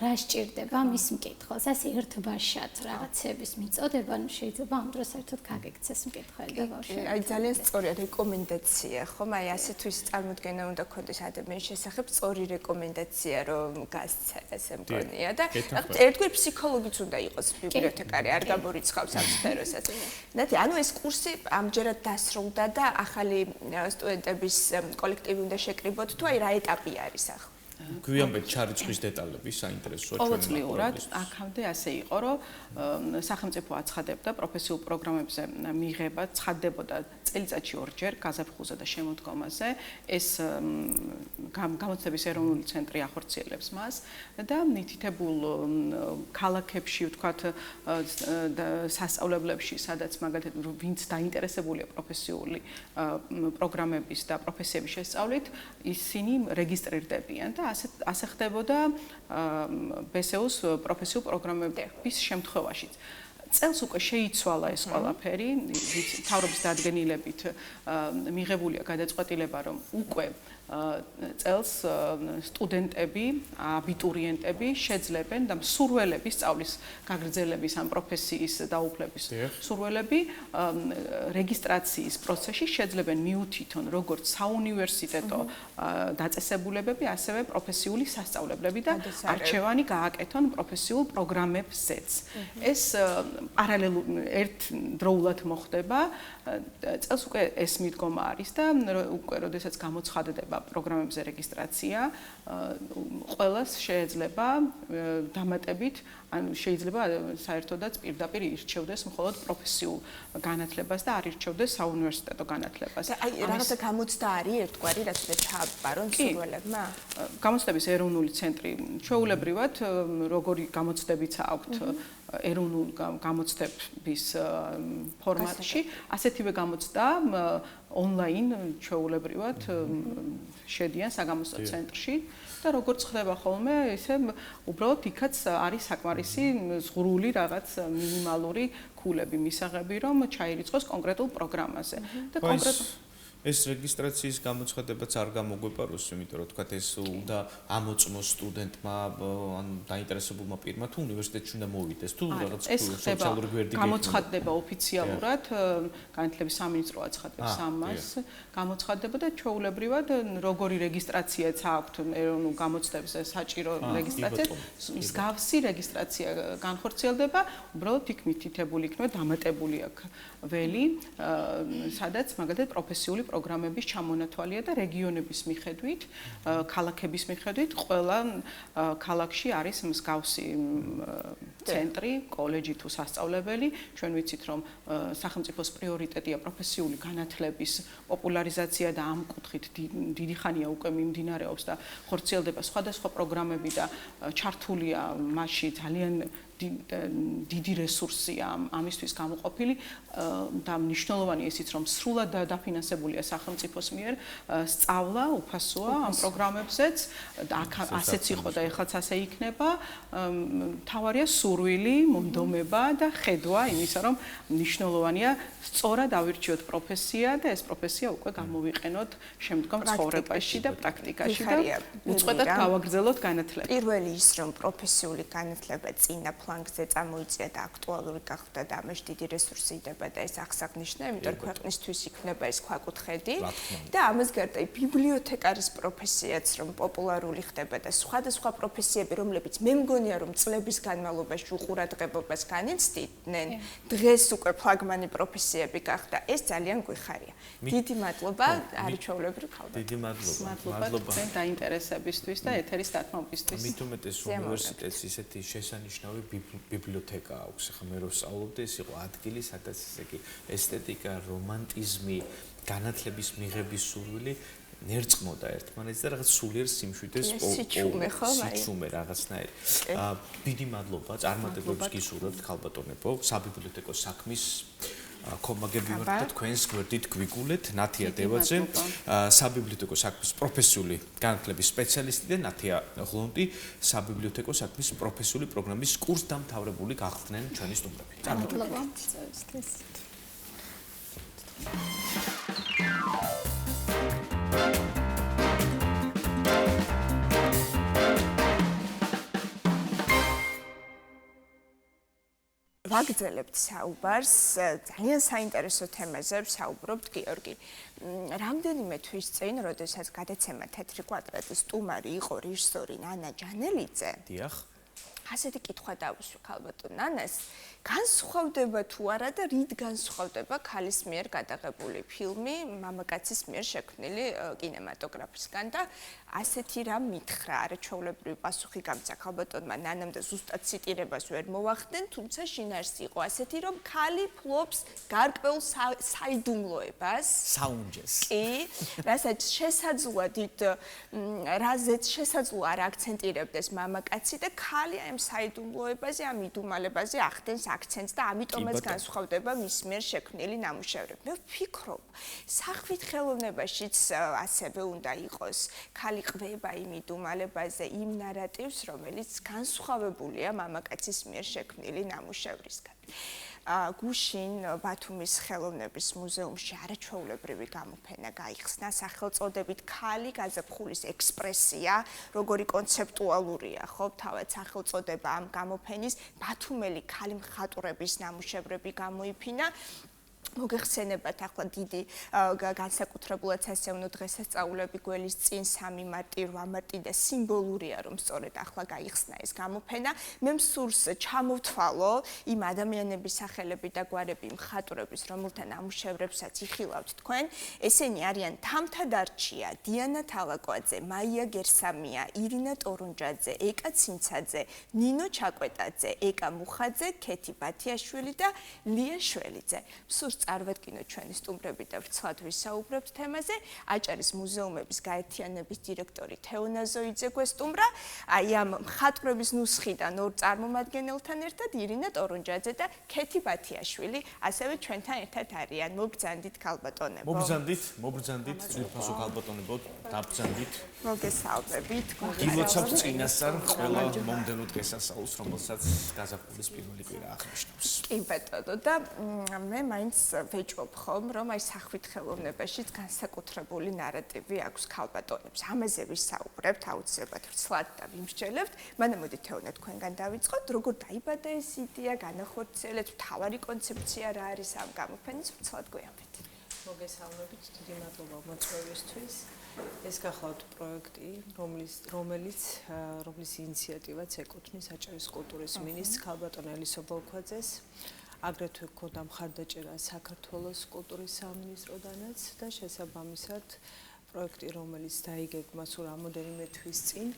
რა სჭირდება მის მკითხველს. ასე ერთბაშად რაღაცების მიწოდება, შეიძლება ამ დროს საერთოდ გაგექცეს მკითხველი და ბავშვი. აი ძალიან სწორია რეკომენდაცია, ხომ? აი ასეთთვის წარმოდგენა უნდა ქონდეს ადამიანის შესახებ სწორი რეკომენდაცია, რომ გასცე, ესე მგონია და ერთგვარ ფსიქოლოგიც უნდა იყოს ბიბლიოთეკარი, არ გამორიცხავს ამ სფეროსაც. ნათი, ანუ ეს კურსი ამჯერად დასრულდა და ახალი სტუდენტების კოლექტივი უნდა შეკრიბოთ თუ აი რა ეტაპი არის ახლა? გვიანბეთ ჩარიცხვის დეტალები საინტერესოა ჩვენ. ყოველწლიურად აქამდე ასე იყო, რომ სახელმწიფო აცხადებდა პროფესიულ პროგრამებზე მიღება, ცხადდებოდა წელიწადში ორჯერ გაზაფხულზე და შემოდგომაზე. ეს გამოცდების ეროვნული ცენტრი ახორციელებს მას და მითითებულ ქალაქებში, ვთქვათ, სასწავლებლებში, სადაც მაგალითად ვინც დაინტერესებულია პროფესიული პროგრამების და პროფესიების შესწავლით, ისინი რეგისტრირდებიან და ასე ხდებოდა BSU-ს პროფესიულ პროგრამების შემთხვევაშიც. წელს უკვე შეიცვალა ეს ყველაფერი, მთავრობის დადგენილებით მიღებულია გადაწყვეტილება, რომ უკვე წელს სტუდენტები, აბიტურიენტები შეძლებენ და მსურველები სწავლის გაგრძელების ან პროფესიის დაუფლების მსურველები რეგისტრაციის პროცესში შეძლებენ მიუთითონ როგორც საუნივერსიტეტო დაწესებულებები, ასევე პროფესიული სასწავლებლები და არჩევანი გააკეთონ პროფესიულ პროგრამებზეც. ეს პარალელურად ერთდროულად მოხდება. წელს უკვე ეს მიდგომა არის და უკვე როდესაც გამოცხადდება პროგრამებზე რეგისტრაცია, ყველას შეიძლება დამატებით, ანუ შეიძლება საერთოდაც პირდაპირ ირჩევდეს მხოლოდ პროფესიულ განათლებას და არ ირჩევდეს საუნივერსიტეტო განათლებას. აი რაღაცა გამოცდა არის ერთგვარი, რაც უნდა ჩააბარონ სურველებმა? გამოცდების ეროვნული ცენტრი ჩვეულებრივად როგორი გამოცდებიც აქვთ ეროვნულ გამოცდების ფორმატში, ასეთივე გამოცდა ონლაინ ჩვეულებრივად შედიან საგამოცდო ცენტრში და როგორც ხდება ხოლმე, ისე უბრალოდ იქაც არის საკმარისი ზღვრული რაღაც მინიმალური ქულები მისაღები, რომ ჩაირიცხოს კონკრეტულ პროგრამაზე და კონკრეტულ ეს რეგისტრაციის გამოცხადებაც არ გამოგვეპაროს, იმიტომ რომ თქვათ ეს უნდა ამოწმოს სტუდენტმა ან დაინტერესებულმა პირმა თუ უნივერსიტეტში უნდა მოვიდეს თუ რაღაც სოციალური გვერდი გამოცხადდება ოფიციალურად, განათლების სამინისტრო აცხადებს ამას, გამოცხადდება და ჩვეულებრივად როგორი რეგისტრაციაც აქვთ ეროვნულ გამოცდებზე საჭირო რეგისტრაცია, მსგავსი რეგისტრაცია განხორციელდება, უბრალოდ იქ მითითებული იქნება დამატებული აქ ველი, სადაც მაგალითად პროფესიული პროგრამების ჩამონათვალია და რეგიონების მიხედვით, ქალაქების მიხედვით, ყველა ქალაქში არის მსგავსი ცენტრი, კოლეჯი თუ სასწავლებელი. ჩვენ ვიცით, რომ სახელმწიფოს პრიორიტეტია პროფესიული განათლების პოპულარიზაცია და ამ კუთხით დიდი ხანია უკვე მიმდინარეობს და ხორციელდება სხვადასხვა პროგრამები და ჩართულია მასში ძალიან დიდი რესურსია ამისთვის გამოყოფილი და მნიშვნელოვანია ისიც, რომ სრულად დაფინანსებულია სახელმწიფოს მიერ სწავლა უფასოა ამ პროგრამებზეც და ასეც იყო და ეხლაც ასე იქნება. მთავარია სურვილი, მონდომება და ხედვა იმისა, რომ მნიშვნელოვანია სწორად ავირჩიოთ პროფესია და ეს პროფესია უკვე გამოვიყენოთ შემდგომ ცხოვრებაში და პრაქტიკაში და უწყვეტად გავაგრძელოთ განათლება. პირველი ის, რომ პროფესიული განათლება წინა ფლანგზე წამოიწია და აქტუალური გახდა და ამაში დიდი რესურსი იდება და ეს აღსანიშნავია, იმიტომ რომ ქვეყნისთვის იქნება ეს ქვაკუთხედი და ამას გარდა ბიბლიოთეკარის პროფესიაც რომ პოპულარული ხდება და სხვადასხვა პროფესიები, რომლებიც მე მგონია რომ წლების განმავლობაში უყურადღებობას განიცდიდნენ, დღეს უკვე ფლაგმანი პროფესიები გახდა. ეს ძალიან გვიხარია. დიდი მადლობა არჩეულებრივ ქალბატონს. დიდი მადლობა. მადლობა თქვენ დაინტერესებისთვის და ეთერის დათმობისთვის. მით უმეტეს უნივერსიტეტს ისეთი შესანიშნავი ბიბლიოთეკა აქვს. ახლა მე რო ვსწავლობდი, ეს იყო ადგილი, სადაც ესე იგი ესთეტიკა, რომანტიზმი, განათლების მიღების სურვილი ნერწყმოდა ერთმანეთს და რაღაც სულიერ სიმშვიდეს სიჩუმე რაღაცნაირი. დიდი მადლობა, წარმატებებს გისურვებთ ქალბატონებო, საბიბლიოთეკო საქმის კომაგები ვართ და თქვენს გვერდით გვიგულეთ ნათია დევაძე, საბიბლიოთეკო საქმის პროფესიული განათლების სპეციალისტი და ნათია ღლონტი, საბიბლიოთეკო საქმის პროფესიული პროგრამის კურსდამთავრებული გახდნენ ჩვენი სტუმრები. მადლობა. ვაგრძელებთ საუბარს ძალიან საინტერესო თემაზე ვსაუბრობთ გიორგი. რამდენიმე თვის წინ, როდესაც გადაცემა თეთრი კვადრატი სტუმარი იყო რეჟისორი ნანა ჯანელიძე. დიახ. ასეთი კითხვა დავუსვი ქალბატონ ნანას, განსხვავდება თუ არა და რით განსხვავდება ქალის მიერ გადაღებული ფილმი მამაკაცის მიერ შექმნილი კინემატოგრაფისგან და ასეთი რამ მითხრა, არაჩვეულებრივი პასუხი გამცა ქალბატონმა ნანამ და ზუსტად ციტირებას ვერ მოვახდენ, თუმცა შინაარსი იყო ასეთი, რომ ქალი ფლობს გარკვეულ საიდუმლოებას, საუნჯეს. კი, რასაც შესაძლოა რაზეც შესაძლოა არ აქცენტირებდეს მამაკაცი და ქალი ამ საიდუმლოებაზე, ამ იდუმალებაზე ახდენს აქცენტს და ამიტომაც განსხვავდება მის მიერ შექმნილი ნამუშევრები. მე ვფიქრობ, სახვით ხელოვნებაშიც ასევე უნდა იყოს. ქალი ყვება იმ იდუმალებაზე, იმ ნარატივს, რომელიც განსხვავებულია მამაკაცის მიერ შექმნილი ნამუშევრისგან. გუშინ ბათუმის ხელოვნების მუზეუმში არაჩვეულებრივი გამოფენა გაიხსნა სახელწოდებით ქალი გაზაფხულის ექსპრესია, როგორი კონცეპტუალურია, ხო, თავად სახელწოდება ამ გამოფენის ბათუმელი ქალი მხატვრების ნამუშევრები გამოიფინა. მოგეხსენებათ ახლა დიდი განსაკუთრებულად სასევნო დღესასწაულები გველის წინ 3 მარტი, 8 მარტი და სიმბოლურია რომ სწორედ ახლა გაიხსნა ეს გამოფენა. მე მსურს ჩამოვთვალო იმ ადამიანების სახელები და გვარები მხატვრების, რომელთა ნამუშევრებსაც იხილავთ თქვენ. ესენი არიან თამთა დარჩია, დიანა თალაკვაძე, მაია გერსამია, ირინა ტორუნჯაძე, ეკა ცინცაძე, ნინო ჩაკვეტაძე, ეკა მუხაძე, ქეთი ბათიაშვილი და ლია შველიძე. წარვადგინოთ ჩვენი სტუმრები და ვრცლად ვისაუბრებთ თემაზე. აჭარის მუზეუმების გაერთიანების დირექტორი თეონა ზოიძე გვესტუმრა. აი ამ მხატვრების ნუსხიდან ორ წარმომადგენელთან ერთად ირინა ტორუნჯაძე და ქეთი ბათიაშვილი ასევე ჩვენთან ერთად არიან. მოგბრძანდით ქალბატონებო. მობრძანდით ძვირფასო ქალბატონებო, დაბრძანდით. მოგესალმებით. გილოცავთ წინასწარ ყველა მომდევნო დღესასწაულს, რომელსაც გაზაფხულის პირველი კვირა აღნიშნავს. კი ბატონო და მე მაინც ვეჭვობ ხომ, რომ აი სახვით ხელოვნებაშიც განსაკუთრებული ნარატივი აქვს ქალბატონებს. ამაზე ვისაუბრებთ აუცილებლად ვრცლად და ვიმსჯელებთ. მანამ მოდით თეონა თქვენგან დავიწყოთ, როგორ დაიბადა ეს იდეა, განახორციელეთ, მთავარი კონცეფცია რა არის ამ გამოფენის, ვრცლად გვიამბეთ. მოგესალმებით, დიდი მადლობა მოწვევისთვის. ეს გახლავთ პროექტი, რომლის ინიციატივაც ეკუთვნის აჭარის კულტურის მინისტრს ქალბატონ ელისო ბოლქვაძეს. აგრეთვე გქონდა მხარდაჭერა საქართველოს კულტურის სამინისტროდანაც და შესაბამისად პროექტი, რომელიც დაიგეგმა სულ რამოდენიმე თვის წინ,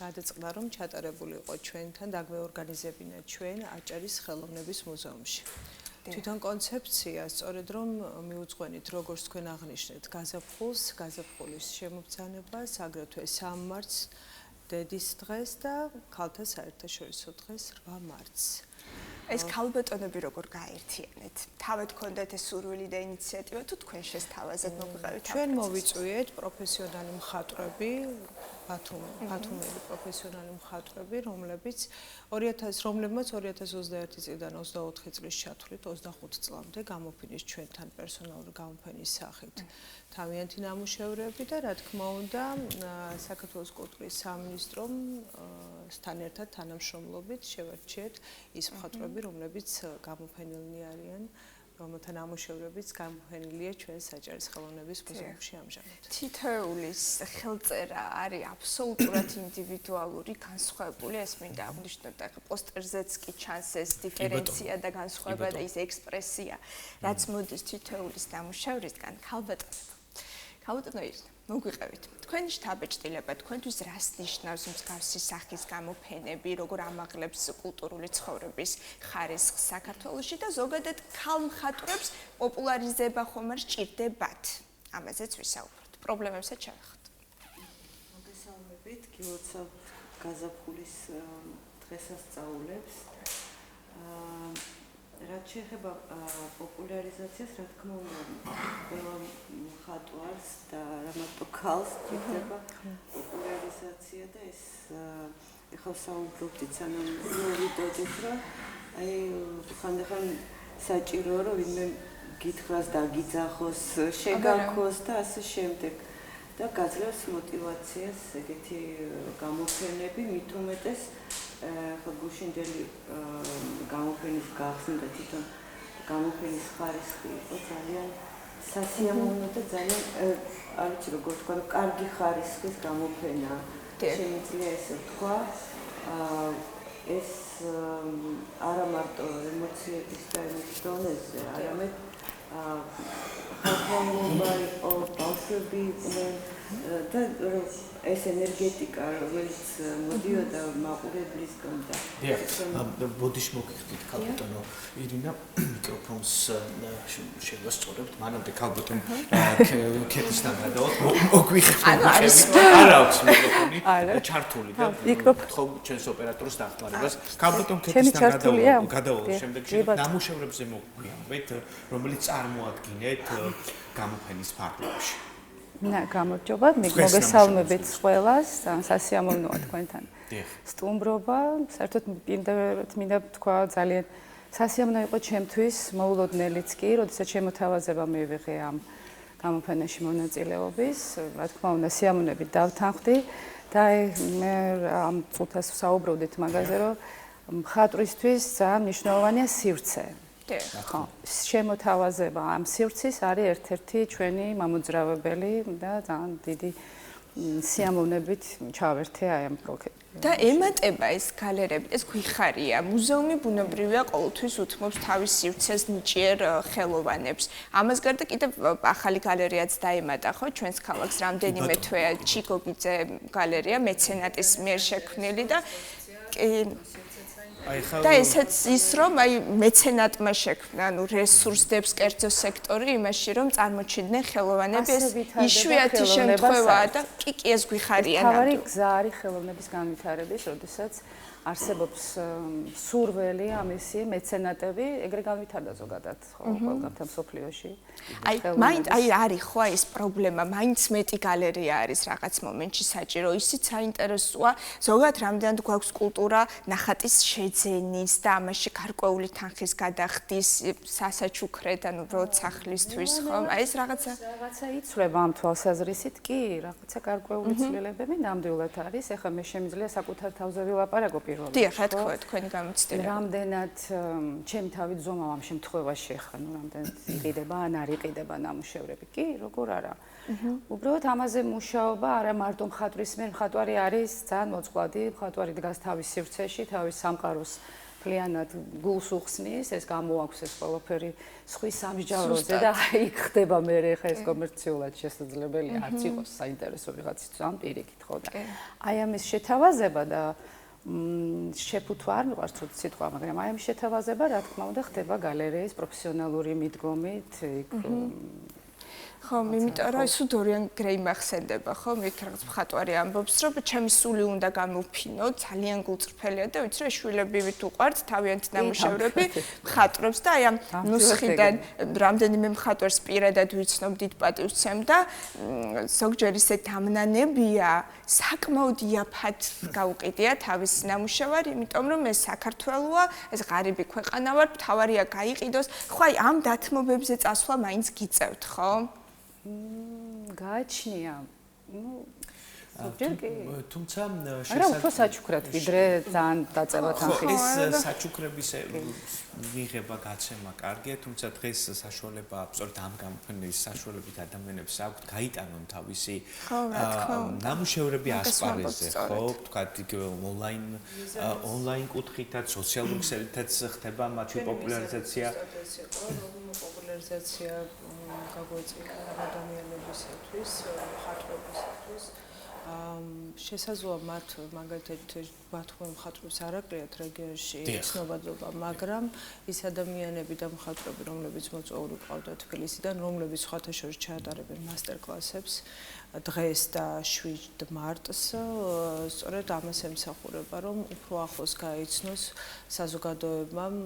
გადაწყდა რომ ჩატარებული იყო ჩვენთან, დაგვეორგანიზებინა ჩვენ აჭარის ხელოვნების მუზეუმში. თვითონ კონცეფცია სწორედ რომ მიუძღვენით, როგორც თქვენ აღნიშნეთ, გაზაფხულის შემობრძანებას, აგრეთვე 3 მარტს, დედის დღეს და ქალთა საერთაშორისო დღეს 8 მარტს. ეს ქალბატონები როგორ გაერთიანეთ? თავად გქონდათ ეს სურვილი და ინიციატივა თუ თქვენ შესთავაზეთ მოგვიყევით? ჩვენ მოვიწვიეთ პროფესიონალი მხატვრები, ფათუმელი პროფესიონალი მხატვრები, რომლებმაც 2021 წლიდან 24 წლის ჩათვლით 25 წლამდე გამოფინის ჩვენთან პერსონალური გამოფენის სახით თავიანთი ნამუშევრები და რა თქმა უნდა საქართველოს კულტურის სამინისტრომ სთან ერთად თანამშრომლობით შევარჩიეთ ის მხატვრები, რომლებიც გამოფენილნი არიან, რომელთა ნამუშევრებიც გამოფენილია ჩვენს საჯარის ხელოვნების მუზეუმში ამჟამად. თითოეულის ხელწერა არის აბსოლუტურად ინდივიდუალური, განსხვავებული, ეს მინდა აღნიშნოთ, ახლა პოსტერზეც კი ჩანს ეს დიფერენცია და განსხვავება და ის ექსპრესია, რაც მოდის თითოეულის ნამუშევრისგან. ქალბატონო ირინა, მოგვიყევით. თქვენი შთაბეჭდილება თქვენთვის რას ნიშნავს მსგავსი სახის გამოფენები, როგორ ამაღლებს კულტურული ცხოვრების ხარისხს საქართველოში და ზოგადად ქალ მხატვრებს პოპულარიზება ხომ არ სჭირდებათ? ამაზეც ვისაუბროთ. პრობლემებსაც შევეხოთ. მოგესალმებით, გილოცავ გაზაფხულის დღესასწაულებს. რაც შეეხება პოპულარიზაციას, რა თქმა უნდა, ყველა მხატვარს და რა მარტო ქალს ჭირდება პოპულარიზაცია და ეს ეხლა საუბრობთ სანამ მოვიდოდეთ, რომ აი ხანდახან საჭიროა რომ ვინმე გითხრას და გიძახოს, შეგაქოს და ასე შემდეგ. და გაძლევს мотивაციას ეგეთი გამოფენები, მით უმეტეს ხო გუშინდელი გამოფენის გახსნა და თვითონ გამოფენის ხარისხი იყო ძალიან სასიამოვნო და ძალიან არ ვიცი როგორ თქვა, კარგი ხარისხის გამოფენა. შემიძლია ესე ვთქვა. ეს არა მარტო ემოციების და იმის დონეზე, არამედ ხალხობა იყო, ბავშვები იყვნენ და ეს ენერგეტიკა, რომელიც მოდიოდა მაყურებლისგან და ბოდიში მოგიხდით ქალბატონო ირინა მიკროფონს შევასწორებთ მანამდე ქალბატონ ქეთისთან გადავთ მოგვიხდით არა აქვს მიკროფონი ჩართული და ხო ჩვენს ოპერატორს დახმარებას ქალბატონ ქეთისთან გადავთ შემდეგში ნამუშევრებზე მოგვიყვეთ რომელიც წარმოადგენთ გამოფენის ფარგლებში გამარჯობა, მოგესალმებით ყველას, სასიამოვნოა თქვენთან სტუმრობა. საერთოდ მინდა თქვა ძალიან სასიამოვნო იყო ჩემთვის, მოულოდნელიც კი, როდესაც შემოთავაზება მივიღე ამ გამოფენაში მონაწილეობის. რა თქმა უნდა, სიამოვნებით დავთანხმდი და მე ამ წუთას ვსაუბრობდით მაგაზე, რომ მხატვრისთვის ძალიან მნიშვნელოვანია სივრცე. ხო, შემოთავაზება ამ სივრცის არის ერთ-ერთი ჩვენი მამოძრავებელი და ძალიან დიდი სიამოვნებით ჩავერთე აი ამ პროექტს. და ემატება ეს გალერეები, ეს გვიხარია. მუზეუმი ბუნებრივია ყოველთვის უთმობს თავის სივრცეს ნიჭიერ ხელოვანებს. ამას გარდა კიდევ ახალი გალერეაც დაემატა, ხო, ჩვენს ქალაქს რამდენიმე თვეა ჩიკოგიძე გალერეა მეცენატის მიერ შექმნილი და და ესეც ის რომ აი მეცენატმა შექმნა, ანუ რესურსებს კერძო სექტორი იმაში რომ წარმოჩინდნენ ხელოვანები ეს იშვიათი შემთხვევაა და კი ეს გვიხარია ნამდვილად. თავარი გზა არის ხელოვნების განვითარების, როდესაც არსებობს სურველი ამისი მეცენატები, ეგრე განვითარდა ზოგადად ხო ყველგან მსოფლიოში. აი არის ხო ეს პრობლემა, მაინც მეტი გალერეა არის რაღაც მომენტში საჭირო, ისიც საინტერესოა, ზოგადად რამდენად გვაქვს კულტურა ნახატის შეძენის და ამაში გარკვეული თანხის გადახდის სასაჩუქრად, ანუ უბრალოდ სახლისთვის ხო? აი ეს რაღაცა იცვლება ამ თვალსაზრისით კი, რაღაცა გარკვეული ცვლილებები ნამდვილად არის. ეხლა მე შემიძლია საკუთარ თავზე ვილაპარაკო პირველად. დიახ, რა თქმა უნდა, თქვენი გამოცდილება. რამდენად ჩემი თავი ძომავ ამ შემთხვევაში ახლა, ნუ რამდენად იყიდება ან არ იყიდება ნამუშევრები. კი, როგორ არა. უბრალოდ ამაზე მუშაობა არა მარტო მხატვრის მიერ, მხატვარი არის ძალიან მოწყვლადი, მხატვარი დგას თავის სივრცეში, თავის სამყაროს მთლიანად გულს უხსნის, ეს გამოაქვს ეს ყველაფერი სხვის სამსჯავროზე და იქ ხდება მე ხა ეს კომერციულად შესაძლებელი არც იყოს საინტერესო ვიღაცისთვის ამ პირიქით ხო და აი ამის შეთავაზება და შეფუთვა არ მიყვარს თუ სიტყვა, მაგრამ აი ამის შეთავაზება რა თქმა უნდა ხდება გალერეის პროფესიონალური მიდგომით, იქ ხო, იმიტომ რომ სულ დორიან გრეი მახსენდება, ხო, იქ რაღაც მხატვარი ამბობს, რომ ჩემი სული უნდა გამოვფინო, ძალიან გულწრფელია და ვიცი რომ შვილებივით უყვართ თავიანთი ნამუშევრები მხატვრობს და აი ამ ნუსხიდან რამდენიმე მხატვარს პირადად ვიცნობ, დიდ პატივს ვცემ და ზოგჯერ ისე დამნანებია, საკმაოდ იაფად გაუყიდია თავის ნამუშევარი, იმიტომ რომ ეს საქართველოა, ეს ღარიბი ქვეყანა ვარ, თავარია გაიყიდოს. ხო, აი ამ დათმობებზე წასვლა მაინც გიწევთ, ხო? გააჩნია. თუმცა მაგრამ უფრო საჩუქრად ვიდრე ძალიან დაწევათ ამ ხილს. ეს საჩუქრების მიღება გაცემა კარგია, თუმცა დღეს საშუალება, სწორედ ამ გამოფენის საშუალებით ადამიანებს აქვთ გაიტანონ თავისი ნამუშევრები ასპარეზზე, ხო? თქვათ იგივე ონლაინ კუთხითაც, სოციალური ქსელითაც ხდება მათი პოპულარიზაცია. პოპულარიზაცია გაგვეწინა ადამიანებისათვის, მხატვრებისათვის. შესაძლოა მათ მაგალითად ბათუმი მხატვრებს არ აკლიათ რეგიონში ცნობადობა, მაგრამ ის ადამიანები და მხატვრები, რომლებიც მოწვეული ყავდათ თბილისიდან, რომლებიც სხვათა შორის ჩაატარებენ მასტერკლასებს დღეს და 7 მარტს, სწორედ ამას ემსახურება, რომ უფრო ახლოს გაიცნოს საზოგადოებამ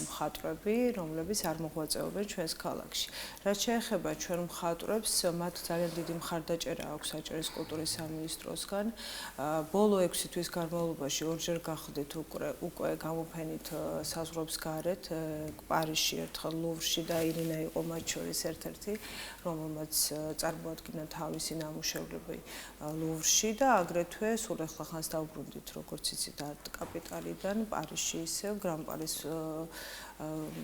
მხატვრები, რომლებიც არ მოღვაწეობენ ჩვენს ქალაქში. რაც შეეხება ჩვენ მხატვრებს, მათ ძალიან დიდი მხარდაჭერა აქვს საჯარო კულტურის სამინისტროსგან. ბოლო 6 თვის განმავლობაში ორჯერ გახდით უკვე გამოფენით საზღვრებს გარეთ, პარიზში ერთხელ ლუვრში და ირინა იყო მათ შორის ერთ-ერთი, რომელმაც წარმოადგინა თავისი ნამუშევრები ლუვრში და აგრეთვე სულ ახლა ხანს დავბრუნდით, როგორც იცით, არტ კაპიტალიდან პარიზში ისევ გრან პარის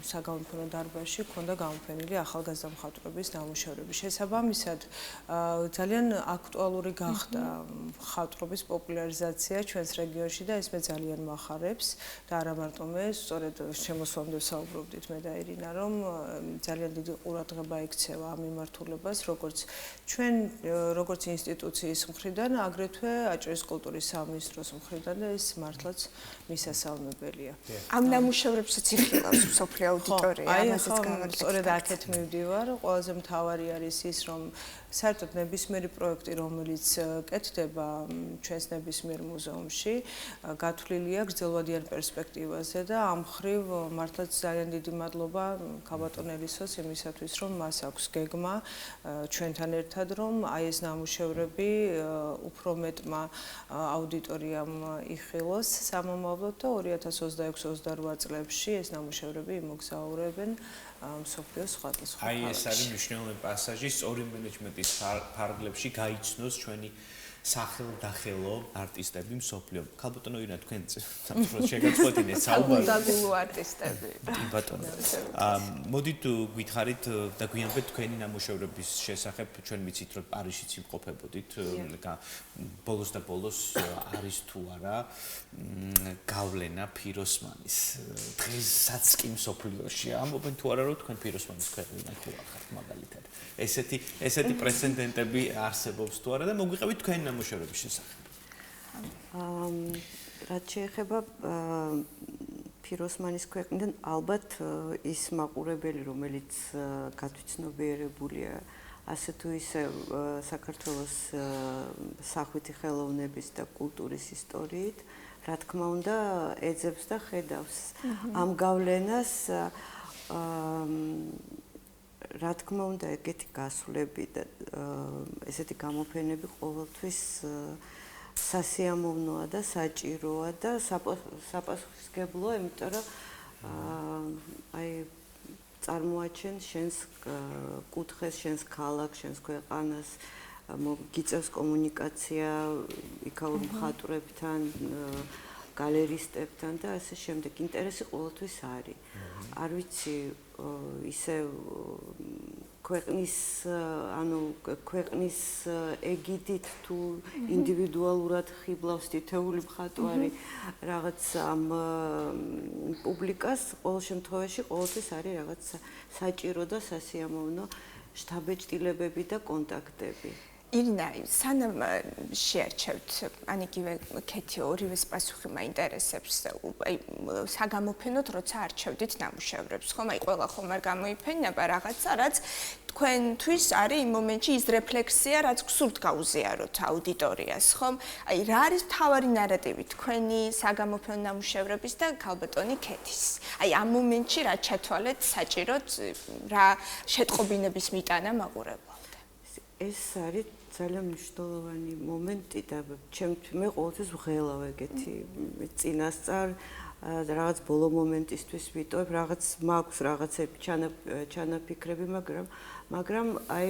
საგამოფენო დარბაზში ქონდა გამოფენილი ახალგაზრდა მხატვრების ნამუშევრები. შესაბამისად, ძალიან აქტუალური გახდა მხატვრობის პოპულარიზაცია ჩვენს რეგიონში და ეს მე ძალიან მახარებს და არა მარტო მე, სწორედ შემოსვლამდე საუბრობდით მე და ირინა, რომ ძალიან დიდი ყურადღება ექცევა ამ მიმართულებას, როგორც ინსტიტუციის მხრიდან, აგრეთვე აჭარის კულტურის სამინისტროს მხრიდან და ეს მართლაც მისასალმებელია. ამ ნამუშევრებსაც იხილავს მსოფლიო აუდიტორია, ამასაც გავაკეთებ. სწორედ აქეთ მივდივარ, ყველაზე მთავარი არის ის, რომ საერთოდ ნებისმიერი პროექტი, რომელიც კეთდება ჩვენს ნებისმიერ მუზეუმში, გათვლილია გრძელვადიან პერსპექტივაზე და ამ მხრივ მართლაც ძალიან დიდი მადლობა ქაბატონ ელისოს იმისათვის, რომ მას აქვს გეგმა ჩვენთან ერთად, რომ აი ეს ნამუშევრები უფრო მეტმა აუდიტორიამ იხილოს სამომავლოდ და 2026-28 წლებში ეს ნამუშევრები იმოგზაურებენ მსოფლიოს სხვადასხვა აი ეს არის მნიშვნელოვანი პასაჟი, სწორი მენეჯმენტის ფარგლებში გაიცნოს ჩვენი სახელდახელო არტისტები მსოფლიო. ქალბატონო ირინა, თქვენ საფრთხეს შეგაწყვეტინეთ საუბარი. დაგულო არტისტები. ბატონო. მოდით გითხარით და გვიანბეთ თქვენი ნამუშევრების შესახებ, ჩვენ ვიცით, რომ პარიზშიც იმყოფებოდით, ბოლოს და ბოლოს არის თუ არა გავლენა ფიროსმანის. დღესაც კი მსოფლიოში ამბობენ თუ არა, რომ თქვენ ფიროსმანის ქვეყნიდან თუ ახართ მაგალითად. ესეთი პრეცედენტები არსებობს თუ არა და მოგვიყევით თქვენი ნამუშევრების შესახებ. რაც შეეხება ფიროსმანის ქვეყნიდან, ალბათ ის მაყურებელი, რომელიც გათვითცნობიერებულია ასე თუ ისე საქართველოს სახვითი ხელოვნების და კულტურის ისტორიით, რა თქმა უნდა, ეძებს და ხედავს ამ გავლენას. რა თქმა უნდა, ეგეთი გასვლები და ესეთი გამოფენები ყოველთვის სასიამოვნოა და საჭიროა და საპასუხისმგებლოა, იმიტომ რომ აი წარმოაჩენ შენს კუთხეს, შენს ქალაქს, შენს ქვეყანას, გიწევს კომუნიკაცია იქაურ მხატვრებთან, გალერისტებთან და ასე შემდეგ. ინტერესი ყოველთვის არის. არ ვიცი, ისე ქვეყნის ეგიდით თუ ინდივიდუალურად ხიბლავს თითეული მხატვარი რაღაც ამ პუბლიკას, ყოველ შემთხვევაში ყოველთვის არის რაღაც საჭირო და სასიამოვნო შთაბეჭდილებები და კონტაქტები. ირინა, სანამ შეარჩევთ, ან იგივე კეთი ორივეს პასუხი მაინტერესებს, აი საგამოფენოდ როცა არჩევდით ნამუშევრებს, ხომ? აი ყველა ხომ არ გამოიფენება რაღაცა, რაც თქვენთვის არის იმ მომენტში ის რეფლექსია, რაც გსურთ გაუზიაროთ აუდიტორიას, ხომ? აი რა არის მთავარი ნარატივი თქვენი საგამოფენო ნამუშევრების და ქალბატონი კეთის? აი ამ მომენტში რა ჩათვალეთ საჭიროდ, რა შეტყობინების მიტანა მაყურებელთა? ეს არის ძალიან მნიშვნელოვანი მომენტი და მე ყოველთვის ვღელავ ეგეთი წინასწარ რაღაც ბოლო მომენტისთვის ვიტოვებ, რაღაც მაქვს რაღაცები ჩანაფიქრები, მაგრამ აი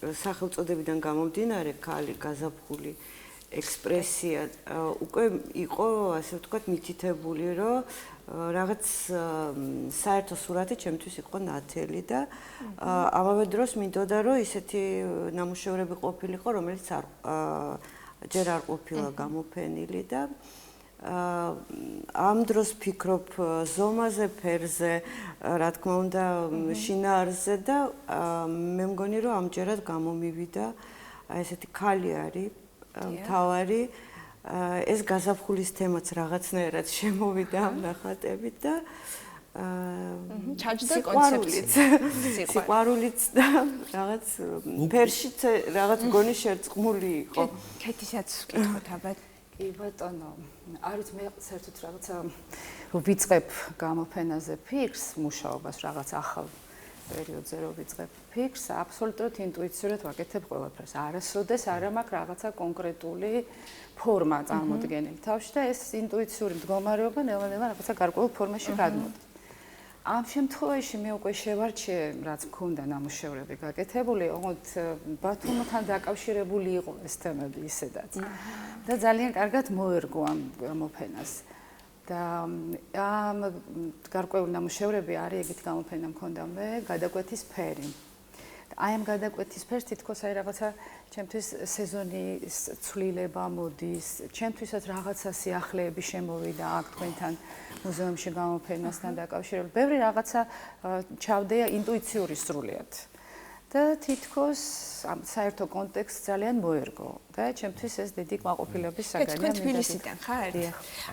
სახელწოდებიდან გამომდინარე ქალი გაზაფხული ექსპრესია უკვე იყო ასე ვთქვათ მითითებული, რომ რაღაც საერთო სურათი ჩემთვის იყო ნათელი და ამავე დროს მინდოდა რომ ისეთი ნამუშევრები ყოფილიყო, რომელიც ჯერ არ ყოფილა გამოფენილი და ამ დროს ფიქრობ ზომაზე, ფერზე, რა თქმა უნდა, შინაარსზე და მე მგონი რომ ამჯერად გამომივიდა აი ესეთი ქალი არის მთავარი ეს გაზაფხულის თემაც რაღაცნაირად შემოვიდა ამ ნახატებით და ჩაჯდა კონცეფცია. სიყვარულიც და რაღაც ფერშიც რაღაც მგონი შერწყმული იყო. კეთისაც ვკითხოთ აბა. კი ბატონო, არის მე საერთოდ რაღაცა ვიწყებ გამოფენაზე ფიქრს, მუშაობას რაღაც ახალ პერიოდზე რო ვიწყებ ფიქრს, აბსოლუტურად ინტუიციურად ვაკეთებ ყველაფერს. არასოდეს არ მაქვს რაღაცა კონკრეტული ფორმა წარმოდგენილი თავში და ეს ინტუიციური მდგომარეობა ნელ-ნელა რაღაცა გარკვეულ ფორმაში გადმოდის. ამ შემთხვევაში მე უკვე შევარჩიე, რაც მქონდა ნამუშევრები გაკეთებული, ოღონდ ბათუმთან დაკავშირებული იყო ეს თემები ისედაც. და ძალიან კარგად მოერგო ამ გამოფენას. და ამ გარკვეული ნამუშევრები არის ეგეთი გამოფენა მქონდა მე, გადაკვეთის ფერი. აი ამ გადაკვეთის ფერს თითქოს აი რაღაცა ჩემთვის სეზონის ცვლილება მოდის, ჩემთვისაც რაღაცა სიახლეები შემოვიდა აქ თქვენთან მუზეუმში გამოფენასთან დაკავშირებით. ბევრი რაღაცა ჩავდეა ინტუიციური სრულიად. და თითქოს ამ საერთო კონტექსტს ძალიან მოერგო და ჩემთვის ეს დიდი კმაყოფილების საგანია. თქვენ თბილისიდან ხარ?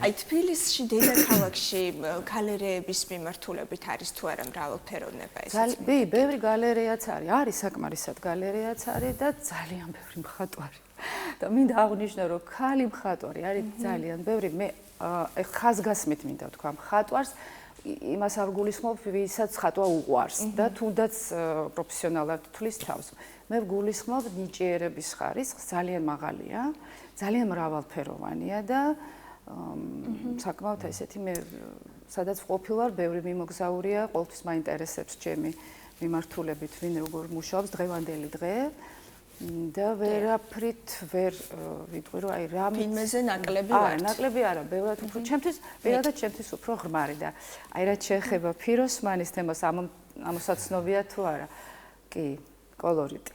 აი თბილისში დედაქალაქში გალერეების მიმართულებით არის თუ არა მრავალფეროვნება ეს? ბევრი გალერეაც არის, არის საკმარისად გალერეაც არის და ძალიან ბევრი მხატვარი. და მინდა აღვნიშნო, რომ ქალი მხატვარი არის ძალიან ბევრი. მე ხაზგასმით მინდა ვთქვა მხატვარს იმას არ გულისხმობ, ვისაც ხატვა უყვარს და თუნდაც პროფესიონალად თulis თავს. მე ვგულისხმობ ნიჭიერების ხარისხს, ძალიან მაღალია, ძალიან მრავალფეროვანია და საკმაოდ ესეთი მე სადაც ყოფილვარ, ბევრი მიმოგზაურია, ყოველთვის მაინტერესებს ჩემი მიმართულებით, ვინ როგორ მუშაობს დღევანდელი დღე. და ვერაფრით ვერ ვიტყვი რომ აი რა ფილმზე ნაკლები ვარ. ნაკლები არა, ბევრად უფრო ჩემთვის უფრო ღრმარი და აი რაც შეეხება ფიროსმანის თემას ამოსაცნობია თუ არა. კი, კოლორიტი.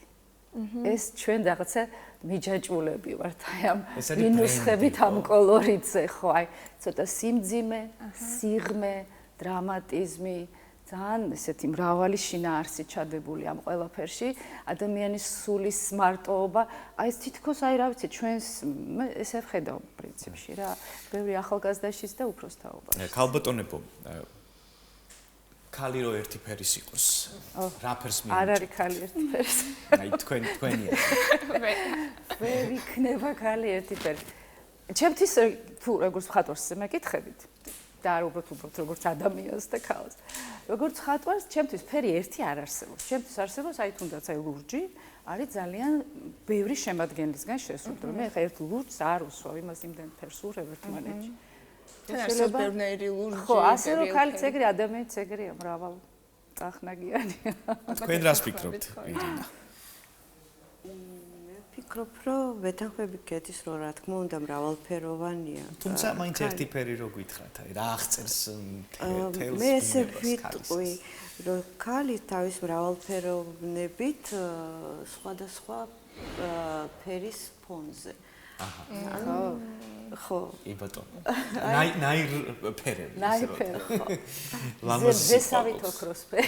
ეს ჩვენ რაღაცა მიჯაჭვულები ვართ აი ამ ვინუსხებით ამ კოლორიტზე, ხო, აი ცოტა სიმძიმე, სიღრმე, დრამატიზმი ძალიან ესეთი მრავალი შინაარსი ჩადებული ამ ყველაფერში, ადამიანის სულის მარტოობა, აი ეს თითქოს აი რა ვიცი, ჩვენს ესე ვხედავ პრინციპში რა, ბევრი ახალგაზრდაშიც და უფროსთაობაში. ქალბატონებო, ქალი რო ერთი ფერის იყოს, რა ფერს მიენიჭებთ? არ არის ქალი ერთი ფერის. აი თქვენია. ვერ იქნება ქალი ერთი ფერი. ჩემთვის თუ როგორც მხატვარს მეკითხებით და არ უბრალოდ როგორც ადამიანს და ქალს. როგორც მხატვარს, ჩემთვის ფერი ერთი არ არსებობს. ჩემთვის არსებობს აი თუნდაც აი ლურჯი, არის ძალიან ბევრი შემადგენლისგან შესული. მე ხა ერთ ლურჯს არ უსვავ, იმას იმდენ ფერს ვუღებ ერთმანეთში. შეიძლება ბევრი ლურჯი. ხო, ასე რომ ქალიც ეგრე, ადამიანიც ეგრეა, მრავალ წახნაგიანია. თქვენ რას ფიქრობთ, ირინა? ფიქრობ, რომ ვეთანხმები კეთის, რომ რა თქმა უნდა მრავალფეროვანია. თუმცა მაინც ერთი ფერი რო გითხრათ, აი რა აღწერს თელს. მე ესე ვიტყვი, რომ ქალი თავის მრავალფეროვნებით სხვადასხვა ფერის ფონზე. ხო ხო კი ბატონო ნაირ ფერები ნაიფერ ხო ლამაზი ზესავით ოქროსფერი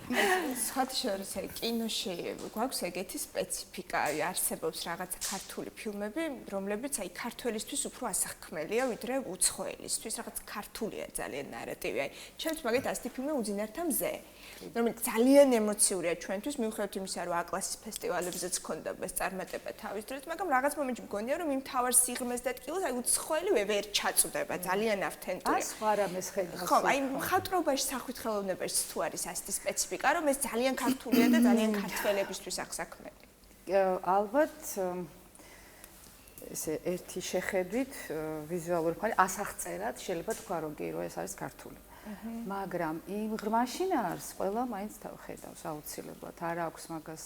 სხვათა შორის კინოში გვაქვს ეგეთი სპეციფიკა, არსებობს რაღაც ქართული ფილმები, რომლებიც აი ქართველისთვის უფრო ასახქმელია, ვიდრე უცხოელისთვის, რაღაც ქართულია ძალიან ნარატივი. აი, ჩემთვის მაგეთ ასეთი ფილმი უძინართა მზე, რომელიც ძალიან ემოციურია ჩვენთვის, მიუხედავად იმისა, რომ A-კლასის ფესტივალებზეც ქონდა წარუმატება თავის დროით, მაგრამ რაღაც მომენტში მგონია, რომ იმ თავარ სიღრმეს და ტკივილს აი უცხოელი ვერ ჩაწუდება, ძალიან ავთენტურია. სხვა რამეს ხედავს. ხო, აი მხატვრობაში, სახვით ხელოვნებაში თუ არის ასეთი სპეციფიკა, რომ ეს ძალიან ქართულია და ძალიან ქართველებისთვის აღსაქმელი. ალბათ ესე ერთი შეხედვით ვიზუალური ფარი ასახწერად შეიძლება თქვა რომ კი რომ ეს არის ქართული. მაგრამ იმ ღრმაში არის ყველა მაინც ხედავს აუცილებლად. არ აქვს მაგას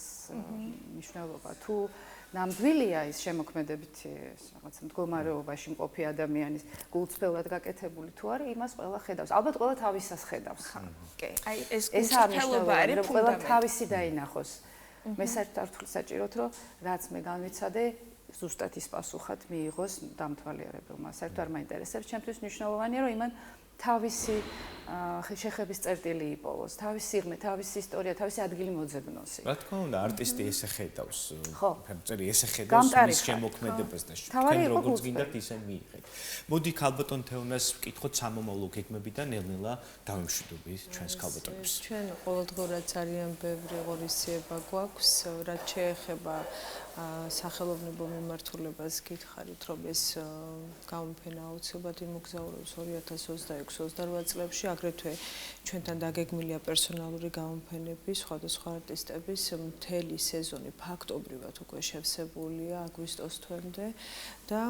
მნიშვნელობა თუ ნამდვილია ის შემოქმედებითი რაღაც მდგომარეობაში მყოფი ადამიანის გულწრფელად გაკეთებული თუ არის, იმას ყველა ხედავს. ალბათ ყველა თავისას ხედავს. კი, აი ეს გულწრფელობა არის რომ ყველა თავისი დაინახოს. მე საერთოდ საჭიროთ რომ რაც მე განვიცადე ზუსტად ის პასუხად მიიღოს დამთვალიერებელმა. საერთოდ არ მაინტერესებს, ჩემთვის მნიშვნელოვანია რომ იმან თავისი შეხების წერტილი იპოვოს, თავისი სიღრმე, თავისი ისტორია, თავისი ადგილი მოძებნოს. რა თქმა უნდა, არტისტი ესე ხედავს, ფერმწერი ესე ხედავს გამტარი მის შემოქმედებას და თავარი თქვენ იყო როგორც გულწრფელი. გინდათ ისე მიიღეთ. მოდი ქალბატონ თეონას ვკითხოთ სამომავლო გეგმებიდან ნელ-ნელა დავიმშვიდობთ ჩვენს ქალბატონებს. ჩვენ ყოველდღურად ძალიან ბევრი ღონისძიება გვაქვს, რაც შეეხება სახელოვნებო მიმართულებას გითხარით, რომ ეს გამოფენა აუცილებლად იმოგზაურებს 2026-28 წლებში, აგრეთვე ჩვენთან დაგეგმილია პერსონალური გამოფენები, სხვადასხვა არტისტების მთელი სეზონი ფაქტობრივად უკვე შევსებულია აგვისტოს თვემდე და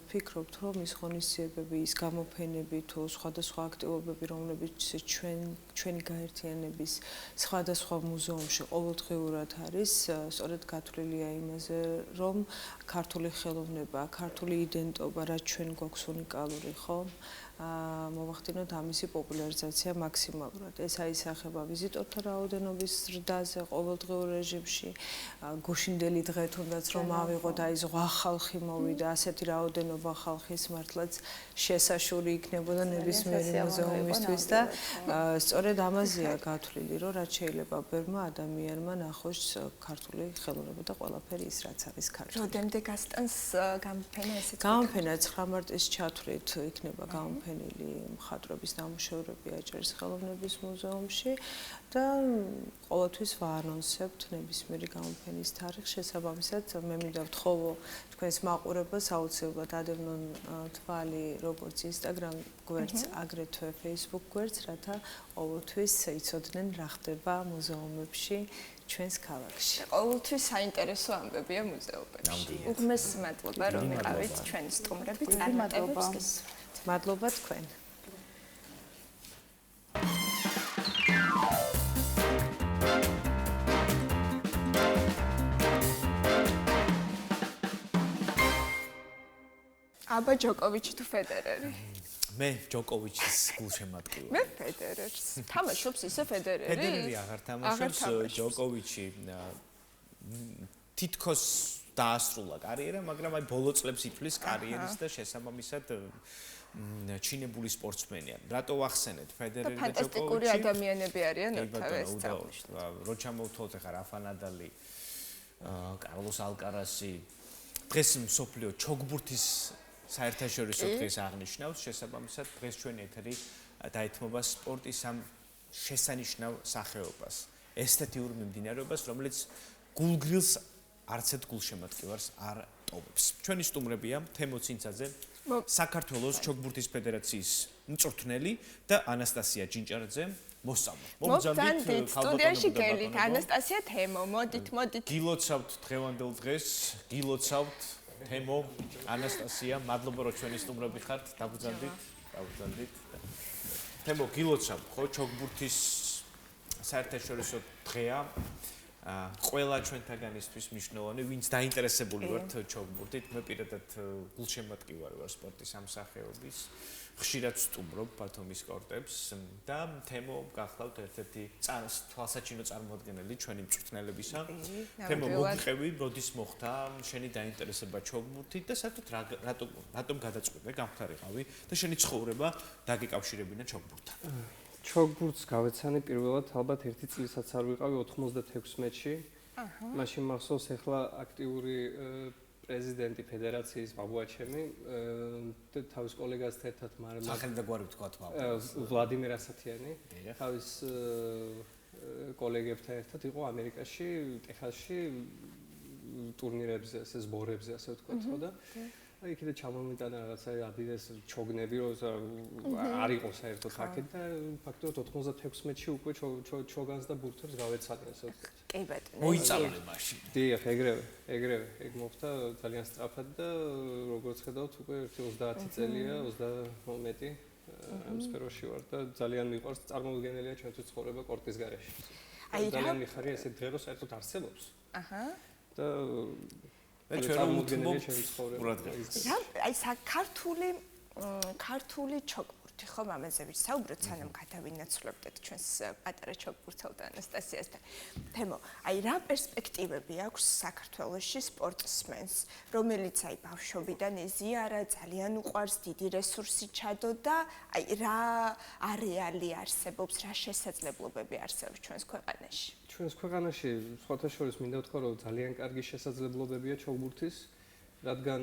ვფიქრობთ, რომ ის ღონისძიებები, ის გამოფენები თუ სხვადასხვა აქტივობები, რომლებიც ჩვენი გაერთიანების სხვადასხვა მუზეუმში ყოველდღიურად არის, სწორედ გათვლილია იმაზე, რომ ქართული ხელოვნება, ქართული იდენტობა, რაც ჩვენ გვაქვს უნიკალური, ხო? მოვახდინოთ ამისი პოპულარიზაცია მაქსიმალურად. ეს აისახება ვიზიტორთა რაოდენობის ზრდაზე ყოველდღიურ რეჟიმში, გუშინდელი დღე თუნდაც რომ ავიღოთ, აი ზღვა ხალხი მოვიდა, ასეთი რაოდენობა ხალხის მართლაც შესაშური იქნებოდა ნებისმიერი მუზეუმისთვის და სწორედ ამაზეა გათვლილი, რომ რაც შეიძლება ბევრმა ადამიანმა ნახოს ქართული ხელოვნება და ყველაფერი ის რაც არის ქართული. რომდენდე გასტანს გამოფენა ესეც? გამოფენა 9 მარტის ჩათვლით იქნება გამოფენილი მხატვრების ნამუშევრები აჭარის ხელოვნების მუზეუმში და ყოველთვის ვაანონსებთ ნებისმიერი გამოფენის თარიღს. შესაბამისად, მე მინდა ვთხოვო თქვენს მაყურებელს აუცილებლად ადევნონ თვალი როგორც Instagram გვერდს, აგრეთვე Facebook გვერდს, რათა ყოველთვის იცოდნენ რა ხდება მუზეუმებში ჩვენს ქალაქში. ყოველთვის საინტერესო ამბებია მუზეუმებში. უღმეს მადლობა რომ იყავით ჩვენი სტუმრები წარმატებებს გისურვებთ. მადლობა თქვენ. აბა ჯოკოვიჩი თუ ფედერერი? მე ჯოკოვიჩის გულშემატკივარი. მე ფედერერს. თამაშობს ისე ფედერერი? ფედერერი აღარ თამაშობს, ჯოკოვიჩი თითქოს დაასრულა კარიერა, მაგრამ აი ბოლო წლებს ითვლის კარიერის და შესაბამისად ჩინებული სპორტსმენია. რატო ვახსენეთ ფედერერი და ჯოკოვიჩი? ფანტასტიკური ადამიანები არიან ერთად ეს წამოშლა. რო ჩამოვთვალოთ ახლა რაფა ნადალი, კარლოს ალკარასი, დღეს მსოფლიო ჩოგბურთის საერთაშორისო დღეს აღნიშნავს, შესაბამისად დღეს ჩვენი ეთერი დაეთმობა სპორტის ამ შესანიშნავ სახეობას, ესთეტიურ მიმდინარეობას, რომელიც გულგრილს არცეთ გულშემატკივარს არ ტოვებს. ჩვენი სტუმრებია თემო ცინცაძე, საქართველოს ჩოგბურთის ფედერაციის მწვრთნელი და ანასტასია ჯინჭარაძე, მოსწავლე. მოგზავნით სტუდიაში გელით ანასტასია თემო, მოდით. გილოცავთ დღევანდელ დღეს, გილოცავთ თემო, ანასტასია, მადლობა რომ ჩვენი სტუმრები ხართ, დაგუძალდით. თემო, გილოცავთ, ხო, ჩოგბურთის საერთაშორისო დღეა. ყველა ჩვენთაგანისთვის მნიშვნელოვანი, ვინც დაინტერესებული ვართ ჩოგბურთით, მე პირადად გულშემატკივარი ვარ სპორტის ამ სახეობის. ხშირად ვსტუმრობ ბათუმის კორტებს და თემო გახლავთ ერთ-ერთი თვალსაჩინო წარმოადგენელი ჩვენი მწვრთნელებისა. თემო მოგიყევი, როდის მოხდა შენი დაინტერესება ჩოგბურთით და საერთოდ რატომ გადაწყვიტე გამხდარიყავი და შენი ცხოვრება დაგეკავშირებინა ჩოგბურთთან? ჩოგბურთს გავეცანი პირველად ალბათ 1 წლისაც არ ვიყავი 96-ში. მაშინ მახსოვს ახლა აქტიური პრეზიდენტი ფედერაციის ბაბუაჩემი და თავის კოლეგასთან ერთად სახელი და გვარი ვთქვათ ვლადიმერ ასათიანი თავის კოლეგებთან ერთად იყო ამერიკაში, ტეხასში ტურნირებზე, ასე ზბორებზე, ასე ვთქვათ, ხო და აი კიდე ჩამომიტანა რაღაცა ადიდეს ჩოგნები, რომ არ იყო საერთოდ აქეთ და ფაქტობრივად 96-ში უკვე ჩოგანს და ბურთებს გავეცანი, ასე ვთქვათ. კი ბატონო. მოიწალე მაშინ. დიახ, ეგრევე ეგ მოხდა ძალიან სწრაფად და როგორც ხედავთ, უკვე 30 წელია, 30 მეტი ამ სფეროში ვარ და ძალიან მიყვარს, წარმოუდგენელია ჩვენთვის ცხოვრება კორტის გარეშე. ძალიან მიხარია ესე დღე რომ საერთოდ არსებობს. აჰა. და აი ქართული ჩოგბურთი ხომ ამაზე ვისაუბროთ სანამ გადავინაცვლებდეთ ჩვენს პატარა ჩოგბურთელთან ანასტასიასთან. თემო, აი რა პერსპექტივები აქვს საქართველოში სპორტსმენს, რომელიც აი ბავშვობიდან ეზიარა, ძალიან უყვარს, დიდი რესურსი ჩადო და აი რა არეალი არსებობს, რა შესაძლებლობები არსებობს ჩვენს ქვეყანაში? ჩვენს ქვეყანაში სხვათა შორის მინდა ვთქვა, რომ ძალიან კარგი შესაძლებლობებია ჩოგბურთის, რადგან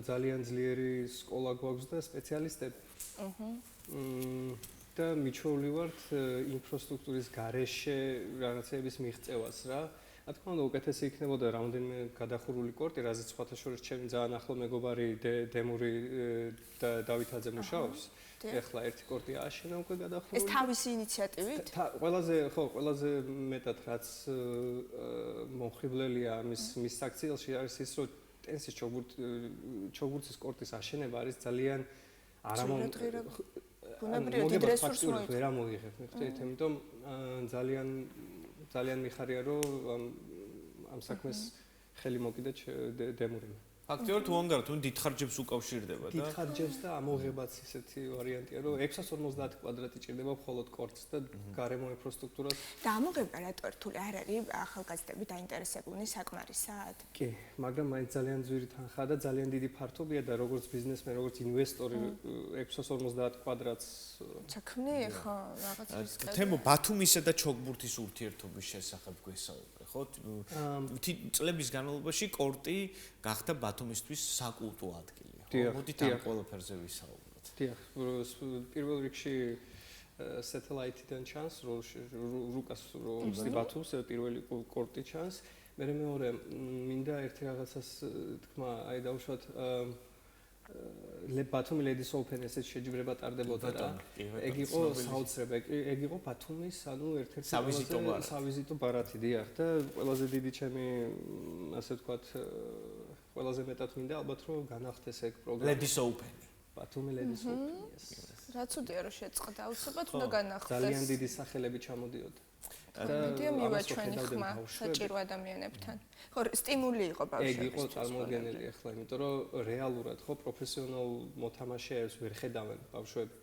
ძალიან ძლიერი სკოლა გვაქვს და სპეციალისტები. და მიჩვეული ვართ ინფრასტრუქტურის გარეშე რაღაცების მიღწევას რა. რა თქმა უნდა, უკეთესი იქნებოდა რამდენიმე გადახურული კორტი, რაზეც სხვათა შორის ჩემი ძალიან ახლო მეგობარი დემური და დავითაძე მუშაობს. ეხლა ერთი კორტი ააშენა უკვე გადახურული. ეს თავისი ინიციატივით? ყველაზე მეტად რაც მომხიბლელია მის საქციელში არის ის, რომ ტენსის ჩოგბურთის კორტის აშენება არის ძალიან ბუნებრივი დიდი რესურსი მოიწევს. ვერ ამოიღებ, ხდით, იმიტომ ძალიან მიხარია, რომ ამ საქმეს ხელი მოკიდა დემურიმ. ფაქტობრივად უანგაროდ თუ დიდხარჯებს უკავშირდება და დიდხარჯებს და ამოღებაც ისეთი ვარიანტია, რომ 650 კვადრატი ჭირდება მხოლოდ კორტს და გარემო ინფრასტრუქტურას. და ამოღება რატო რთული არ არის ახალგაზრდები დაინტერესებულნი საკმარისად? კი, მაგრამ მაინც ძალიან ძვირი თანხაა და ძალიან დიდი ფართობია და როგორც ბიზნესმენ, როგორც ინვესტორი 650 კვადრატს საქმე ხო, რაღაც რისკები. თემო ბათუმისა და ჩოგბურთის ურთიერთობის შესახებ გვესაუბრე, ხო? წლების განმავლობაში კორტი გახდა ბათუმისთვის საკულტო ადგილი. მოდით ამ ყველაფერზე ვისაუბროთ. დიახ, პირველ რიგში სატელაიტიდან ჩანს, რუკას როლი ბათუმს პირველი კორტი ჩანს. მეორე მინდა ერთი რაღაცას თქვა, აი დავუშვათ ბათუმი ლედის ოპენ ესეც შეჯიბრება ტარდებოდა და ეგ იყო საოცრება, ეგ იყო ბათუმის, ანუ ერთ-ერთი სავიზიტო ბარათი, დიახ და ყველაზე დიდი ჩემი ასე ვთქვათ ყველაზე მეტად მინდა ალბათ რომ განახდეს ეგ პროგრამა ლედის ოპენი ბათუმი ლედის ოპენი რა ცუდია რომ შეწყდა აუცილებლად უნდა განახდეს ძალიან დიდი სახელები ჩამოდიოდა და მივაჩვენი ხმა საჭირო ადამიანებთან ხო სტიმული იყო ბავშვებს ეგ იყო წარმოუდგენელი ახლა იმიტომ რომ რეალურად ხო პროფესიონალ მოთამაშეებს ვერ ხედავენ ბავშვები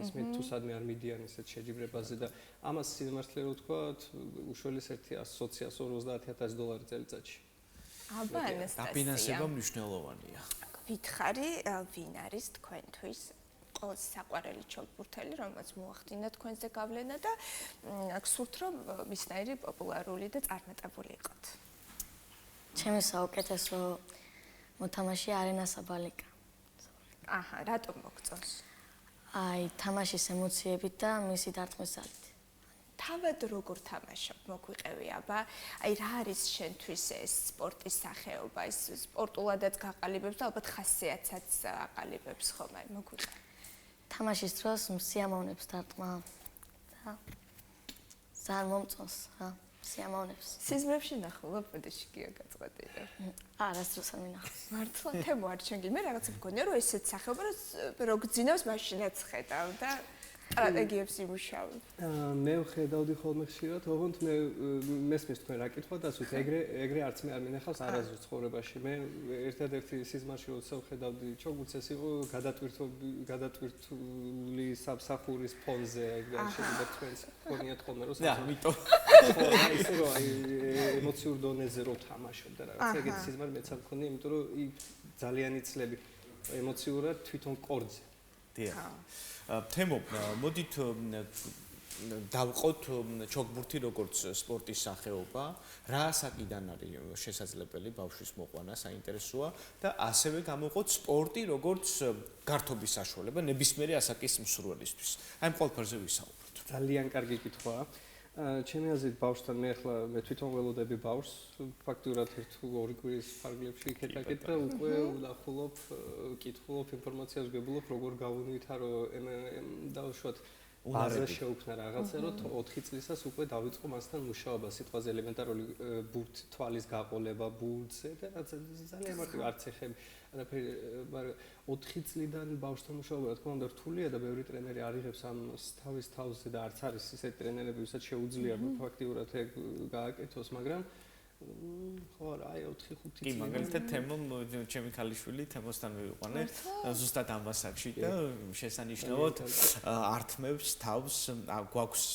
ესმით თუ სადმე არ მიდიან ისეთ შეჯიბრებაზე და ამას სიმართლე რო ვთქვათ უშველეს ერთი $150,000 წელიწადში აბა ანასტასია დაფინანსება მნიშვნელოვანია გითხარი ვინ არის თქვენთვის ყველაზე საყვარელი ჩოგბურთელი რომელსაც მოახდინა თქვენზე გავლენა და გსურთ რომ მისნაირი პოპულარული და წარმატებული იყოთ ჩემი საუკეთესო მოთამაშე არენა საბალიკა აჰა რატომ მოგწონს აი თამაშის ემოციებით და მისი დარტყმისით თავად როგორ თამაშობ მოგვიყევი აბა აი რა არის შენთვის ეს სპორტის სახეობა ეს სპორტულადაც გაყალიბებს და ალბათ ხასიათსაც აყალიბებს ხომ აი მოგვიყევი თამაშის დროს სიამოვნებს დარტყმა და ძალიან მომწონს რა სიამოვნებს სიზმრებში ნახულობ ბოდიში გია გაწყვეტილი არასდროს არ მინახავს მართლა თემო არ ჩენგი მე რაღაცა მგონია რომ ესეც სახეობა რომ გძინავს მაშინაც ხედავ და სტრატეგიებს იმუშავებ? მე ვხედავდი ხოლმე ხშირად, ოღონდ მე მესმის თქვენ რა კითხვა დასვით, ეგრე არც მე არ მინახავს არასდროს ცხოვრებაში. მე ერთადერთი სიზმარში როცა ვხედავდი ჩოგურთს, ეს იყო გადატვირთული სამსახურის ფონზე, ეგ და შეიძლება თქვენს ხონიათ ხოლმე რომ ამიტომ ისე რომ ემოციურ დონეზე რო თამაშობდა რაღაცა, ეგეთი სიზმარი მეც არ მქონია, იმიტომ რომ ძალიან იცლები ემოციურად თვითონ კორდზე. დიახ. თემო, მოდით დავყოთ ჩოგბურთი როგორც სპორტის სახეობა, რა საკიდან არის შესაძლებელი ბავშვის მოყვანა, საინტერესოა და ასევე გამოვყოთ სპორტი როგორც გართობის საშუალება ნებისმიერი ასაკის მსურველისთვის. აი ამ ყველაფერზე ვისაუბროთ. ძალიან კარგი კითხვაა. ჩემი აზრით ბავშვთან მე თვითონ ველოდები ბავშვს, ფაქტურად 1-2 კვირის ფარგლებში იქეთ და უკვე ვნახულობ, კითხულობ, ინფორმაციას ვგებულობ, როგორ გავუვითარო დავუშვათ ბაზა შეუქმნა რაღაცა, რომ 4 წლისას უკვე დავიწყო მასთან მუშაობა, სიტყვაზე ელემენტარული თვალის გაყოლება ბურთზე და ძალიან მარტივი არც ეხები არაფერი, მაგრამ 4 წლიდან ბავშვთან მუშაობა რა თქმა უნდა რთულია და ბევრი ტრენერი არიღებს ამ თავის თავზე და არც არის ისეთი ტრენერები, ვისაც შეუძლია ფაქტიურად ეგ გააკეთოს, მაგრამ ხო რა, აი 4-5 წელი. კი, მაგალითად თემო ჩემი ქალიშვილი თემოსთან ვიყვანე ზუსტად ამ ასაკში და შესანიშნავად ართმევს თავს, გვაქვს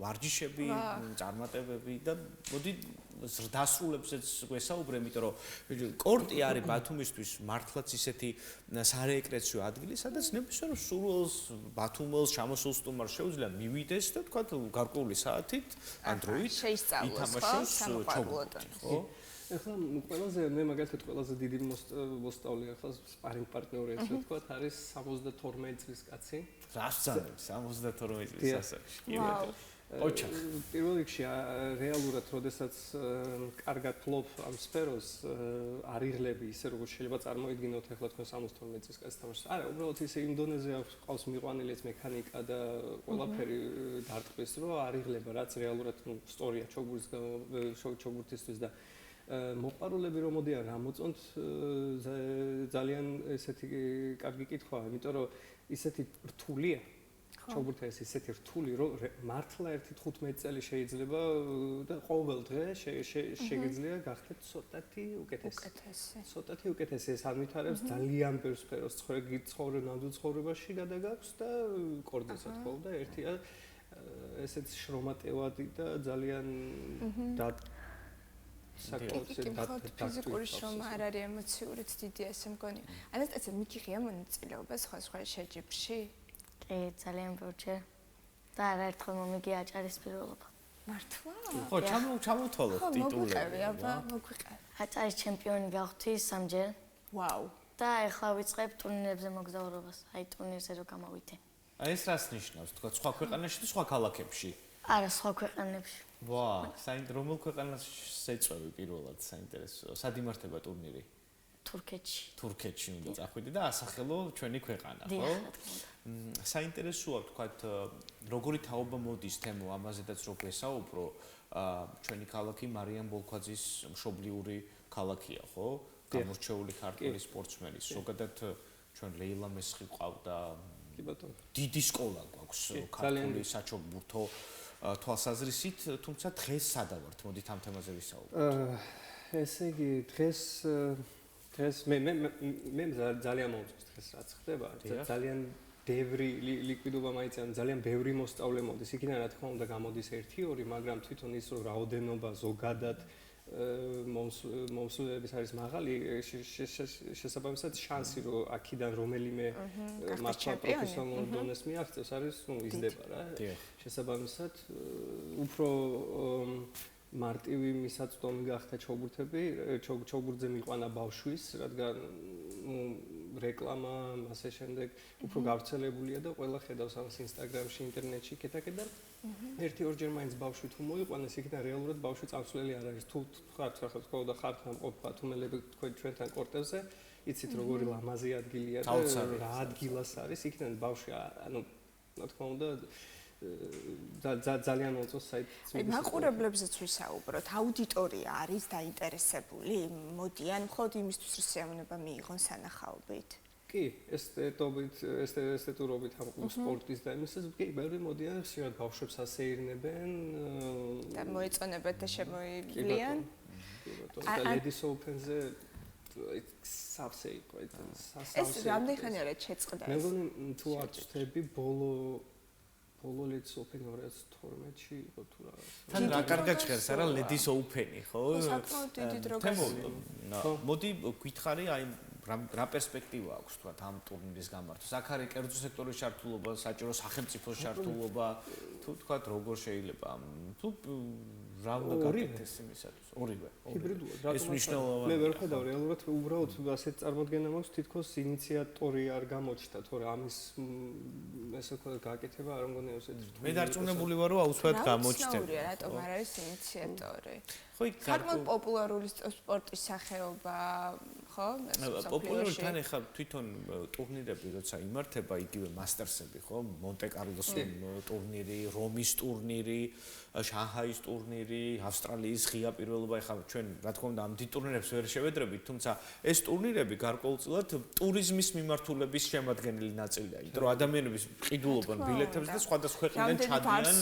ვარჯიშები, წარმატებები და მოდი ზრდასრულებზეც გვესაუბრე, იმიტომ რომ კორტი არის ბათუმისთვის მართლაც ისეთი სარეეკრეაციო ადგილი, სადაც ნებისმიერ სურვილს, ბათუმელს, ჩამოსულ სტუმარს შეუძლია მივიდეს და თქვა გარკვეული საათით ან დროით ითამაშოს ჩოგბურთი, ხო? ეხლა ყველაზე მე მაგალითად ყველაზე დიდი მოსწავლე ახლა სპარინგ პარტნიორი ესე ვთქვა, არის 72 წლის კაცი. რას ძანებს 72 წლის ასაკში? კი ბატონო. ოჩახ. პირველ რიგში რეალურად, როდესაც კარგად ფლობ ამ სფეროს, არიღლები ისე როგორც შეიძლება წარმოიდგინოთ, ახლა თქვენ 72 წლის კაცს თამაშობს. არა, უბრალოდ ისე იმ დონეზე ყავს მიყვანილი მექანიკა და ყველაფერი დარტყმის, რომ არიღლება, რაც რეალურად სწორია ჩოგბურთისთვის და მოყვარულები რომ მოდიან რა მოწონთ ძალიან ესეთი კარგი კითხვაა, იმიტომ რომ ისეთი რთულია ჩოგბურთი ეს ისეთი რთული რომ მართლა 1-15 წელი შეიძლება და ყოველ დღე შეგიძლია გახდეთ ცოტათი უკეთესი. ცოტათი უკეთესი ეს ამითარებს ძალიან ბევრ სფეროს ნამდვილ ცხოვრებაში გადაგაქვს და კორდესაც ხო და ერთია ესეც შრომატევადი და ძალიან ფიზიკური შრომა არ არის ემოციურიც დიდი ასე მგონი. ანასტასია მიგიღია მონაწილეობა სხვა შეჯიბრში? კი, ძალიან ბევრჯერ. და არაერთხელ მომიგია აჭარის პირველობა. მართლა? ხო, ჩამოთვალოთ ტიტულები. მოგვიყევი. აჭარის ჩემპიონი გავხდი 3-ჯერ. ვაუ. და ახლა ვიწყებ ტურნირებზე მოგზაურობას. აი ტურნირზე რო გამოვიდე. აი ეს რას ნიშნავს? თქვა სხვა ქვეყანაში თუ სხვა ქალაქებში? არა, სხვა ქვეყანებში. ვა, რომელ ქვეყანას შეწევი პირველად საინტერესოა. სად იმართება ტურნირი? თურქეთში. თურქეთში უნდა წახვიდე და ასახელო ჩვენი ქვეყანა, ხო? საინტერესოა თქვათ როგორი თაობა მოდის თემო ამაზედაც რო გვესაუბრო, ჩვენი ქალაქი მარიამ ბოლქვაძის მშობლიური ქალაქია, ხო? გამორჩეული ქართველი სპორტსმენი. ზოგადად ჩვენ ლეილა მესხი ყავდა. კი ბატონო. დიდი სკოლა გვაქვს ქართული საჩოგბურთო თვალსაზრისით, თუმცა დღეს სადა ვართ? მოდით ამ თემაზე ვისაუბროთ. ესე იგი დღეს მე ძალიან მომწონს დღეს რაც ხდება. ძალიან ბევრი ლიკვიდობა მაინც ძალიან ბევრი მოსწავლე მოდის. იქიდან რა თქმა უნდა გამოდის 1-2, მაგრამ თვითონ ის რომ რაოდენობა ზოგადად მომსვლელების არის მაღალი, შესაბამისად შანსი რომ აქედან რომელიმე მართლა პროფესიონალურ დონეს მიაღწევს არის იზრდება რა. შესაბამისად უფრო მარტივი მისაწვდომი გახდა ჩოგბურთზე მიყვანა ბავშვის, რადგან რეკლამა, ასე შემდეგ უფრო გავრცელებულია და ყველა ხედავს ამას ინსტაგრამში, ინტერნეტში, კეთაკედა. 1-2 მაინც ბავშვი თუ მოიყვანეს, იქიდან რეალურად ბავშვი წამსვლელი არ არის. თუ ხართ და ხართ მყოფა თუმელები ჩვენთან კორტებზე, იცით როგორი ლამაზი ადგილია და რა ადგილას არის, იქიდან ბავშვი ანუ რა თქმა უნდა ძალიან მოწონს საერთოდ. აი მაყურებლებზეც ვისაუბროთ, აუდიტორია არის დაინტერესებული, მოდიან მხოლოდ იმისთვის რომ სიამოვნება მიიღონ სანახაობით. კი, ესთეტურობით ამ სპორტის და იმისას კი, ბევრი მოდიან ხშირად ბავშვებს ასეირნებენ და მოეწონებათ და შემოივლიან. და Ladies Open-ზე სავსე იყო ეს რამდენი ხანი არა შეწყდა ეს? მე მგონი თუ არ ვწდები ბოლო Ladies Open 2012-ში იყო თუ რაღაც. თან რა კარგად ჟღერს არა Ladies Open-ი, ხო? საკმაოდ დიდი დრო გასულია. მოდი გითხარი აი რა პერსპექტივა აქვს თქვა ამ ტურნირის გამართვას? აქ არის კერძო სექტორის ჩართულობა, საჭირო სახელმწიფოს ჩართულობა, თუ თქვა როგორ შეიძლება თუ რა უნდა გაკეთდეს იმისათვის? ორივე. ჰიბრიდულად. ეს მნიშვნელოვანია. მე ვერ ხედავ რეალურად უბრალოდ ასეთ წარმოდგენა მაქვს თითქოს ინიციატორი არ გამოჩნდა, თორე ამის ესე ვთქვათ გაკეთება არ მგონია ესეთ. მე დარწმუნებული ვარ რომ აუცილებლად გამოჩნდება. რატომ არ არის ინიციატორი? ხო იქ საკმაოდ პოპულარული სპორტის სახეობა, ხო? პოპულარული თან ახლა თვითონ ტურნირები როცა იმართება, იგივე მასტერსები, ხო? მონტე-კარლოს ტურნირი, რომის ტურნირი, შანჰაის ტურნირი, ავსტრალიის ღია პირველობა, ახლა ჩვენ რა თქმა უნდა ამ დიდ ტურნირებს ვერ შევედრებით, თუმცა ეს ტურნირები გარკვეულწილად ტურიზმის მიმართულების შემადგენელი ნაწილია, იმიტომ რომ ადამიანები ყიდულობენ ბილეთებს და სხვადასხვა ქვეყნიდან ჩადიან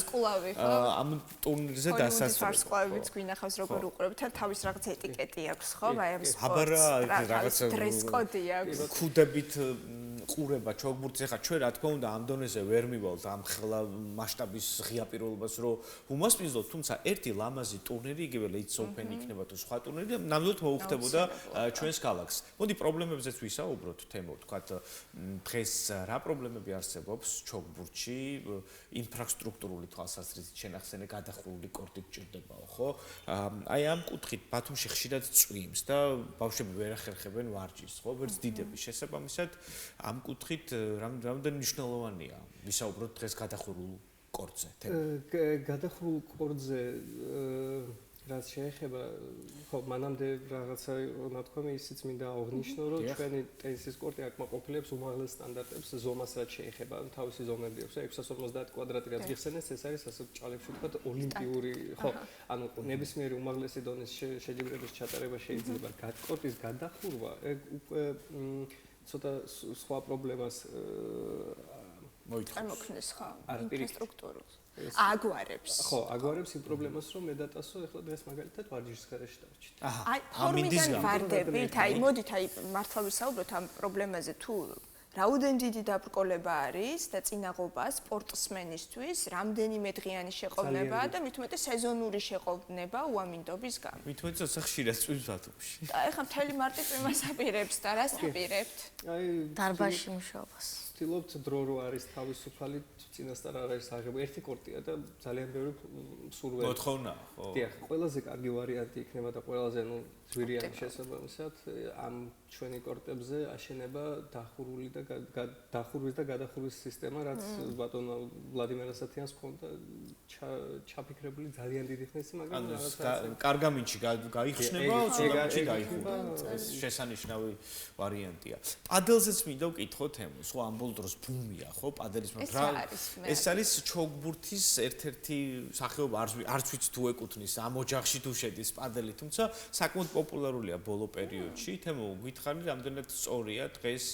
ამ ტურნირზე დასასრულებლად. ვარსკვლავებიც გვინახავს როგორ უყურებთ, თავის რაღაც ეტიკეტი აქვს, ხო? აი ამ სპორტს. აბარა რაღაცა დრეს-კოდი აქვს. ქუდებით ყურება ჩოგბურთს ახლა ჩვენ რა თქმა უნდა ამ დონეზე ვერ მივალთ ამ ხელა მასშტაბის ღია პირველობას რომ უმასპინძლოთ, თუმცა ერთი ლამაზი ტურნირი იგივე Ladies Open იქნება თუ სხვა ტურნირი ნამდვილად მოუხდებოდა ჩვენს ქალაქს. მოდი პრობლემებზეც ვისაუბროთ თემო, თქვათ დღეს რა პრობლემები არსებობს ჩოგბურთში, ინფრასტრუქტურული თვალსაზრისით შენახსენე გადახურული კორტი გჭირდებაო, ხო? აი ამ კუთხით ბათუმში ხშირად წვიმს და ბავშვები ვერ ახერხებენ ვარჯიშს, ხო? ვერც დიდების შესაბამისად ამ კუთხით რამდენი მნიშვნელოვანია ვისაუბროთ დღეს გადახურულ კორტზე? გადახურულ კორტზე რაც შეეხება, ხო, მანამდე რაღაცა ნათქვამი ისიც მინდა აღნიშნო, რომ ჩვენი ტენისის კორტი აკმაყოფილებს უმაღლეს სტანდარტებს ზომას რაც შეეხება, თავისი ზომები აქვს, 650 კვადრატი რაც გიხსენეს, ეს არის ასე ჭალებში ვთქვათ ოლიმპიური, ხო, ანუ ნებისმიერი უმაღლესი დონის შეჯიბრების ჩატარება შეიძლება. კორტის გადახურვა უკვე ცოტა სხვა პრობლემას მოითხოვს ხო ინფრასტრუქტურას აგვარებს ხო აგვარებს იმ პრობლემას რომ მე დატასო ეხლა დღეს მაგალითად ვარჯიშის გარეშე დავჭით აი ფორმიდან ვარდებით აი მოდით აი მართლა ვისაუბროთ ამ პრობლემაზე თუ რაოდენ დიდი დაბრკოლება არის და წინაღობა სპორტსმენისთვის, რამდენიმე დღიანი შეყოვნება და მით უმეტეს სეზონური შეყოვნება უამინდობის გამო. მით უმეტეს ცოტა ხშირად წვიმს ბათუმში. და ეხლა მთელი მარტი წვიმას აპირებს და რას აპირებთ? აი დარბაზში მუშაობას. ვცდილობთ დრო რო არის თავისუფალი, წინასწარ არ არის აღება ერთი კორტია და ძალიან ბევრი სურველი. მოთხოვნა, ხო. დიახ, ყველაზე კარგი ვარიანტი იქნება და ყველაზე ძვირიანი შესაბამისად ამ ჩვენი კორტებზე აშენება დახურული და დახურვის და გადახურვის სისტემა, რაც ბატონო ვლადიმერ ასათიანს ჰქონდა ჩაფიქრებული ძალიან დიდი ხნისი, მაგრამ რაღაცა კარგამინჩი გაიხსნება, ცუდამინჩი გაიხურა. ეს შესანიშნავი ვარიანტია. პადელზეც მინდა ვკითხო თემას, ხო ამ ბოლო დროს ბუმია, ხო პადელის მაგრამ ეს არის ჩოგბურთის ერთ-ერთი სახეობა, არც ვიცი თუ ეკუთვნის ამ ოჯახში თუ შედის პადელი, თუმცა საკმაოდ პოპულარულია ბოლო პერიოდში. თემო გითხარი, რამდენად სწორია დღეს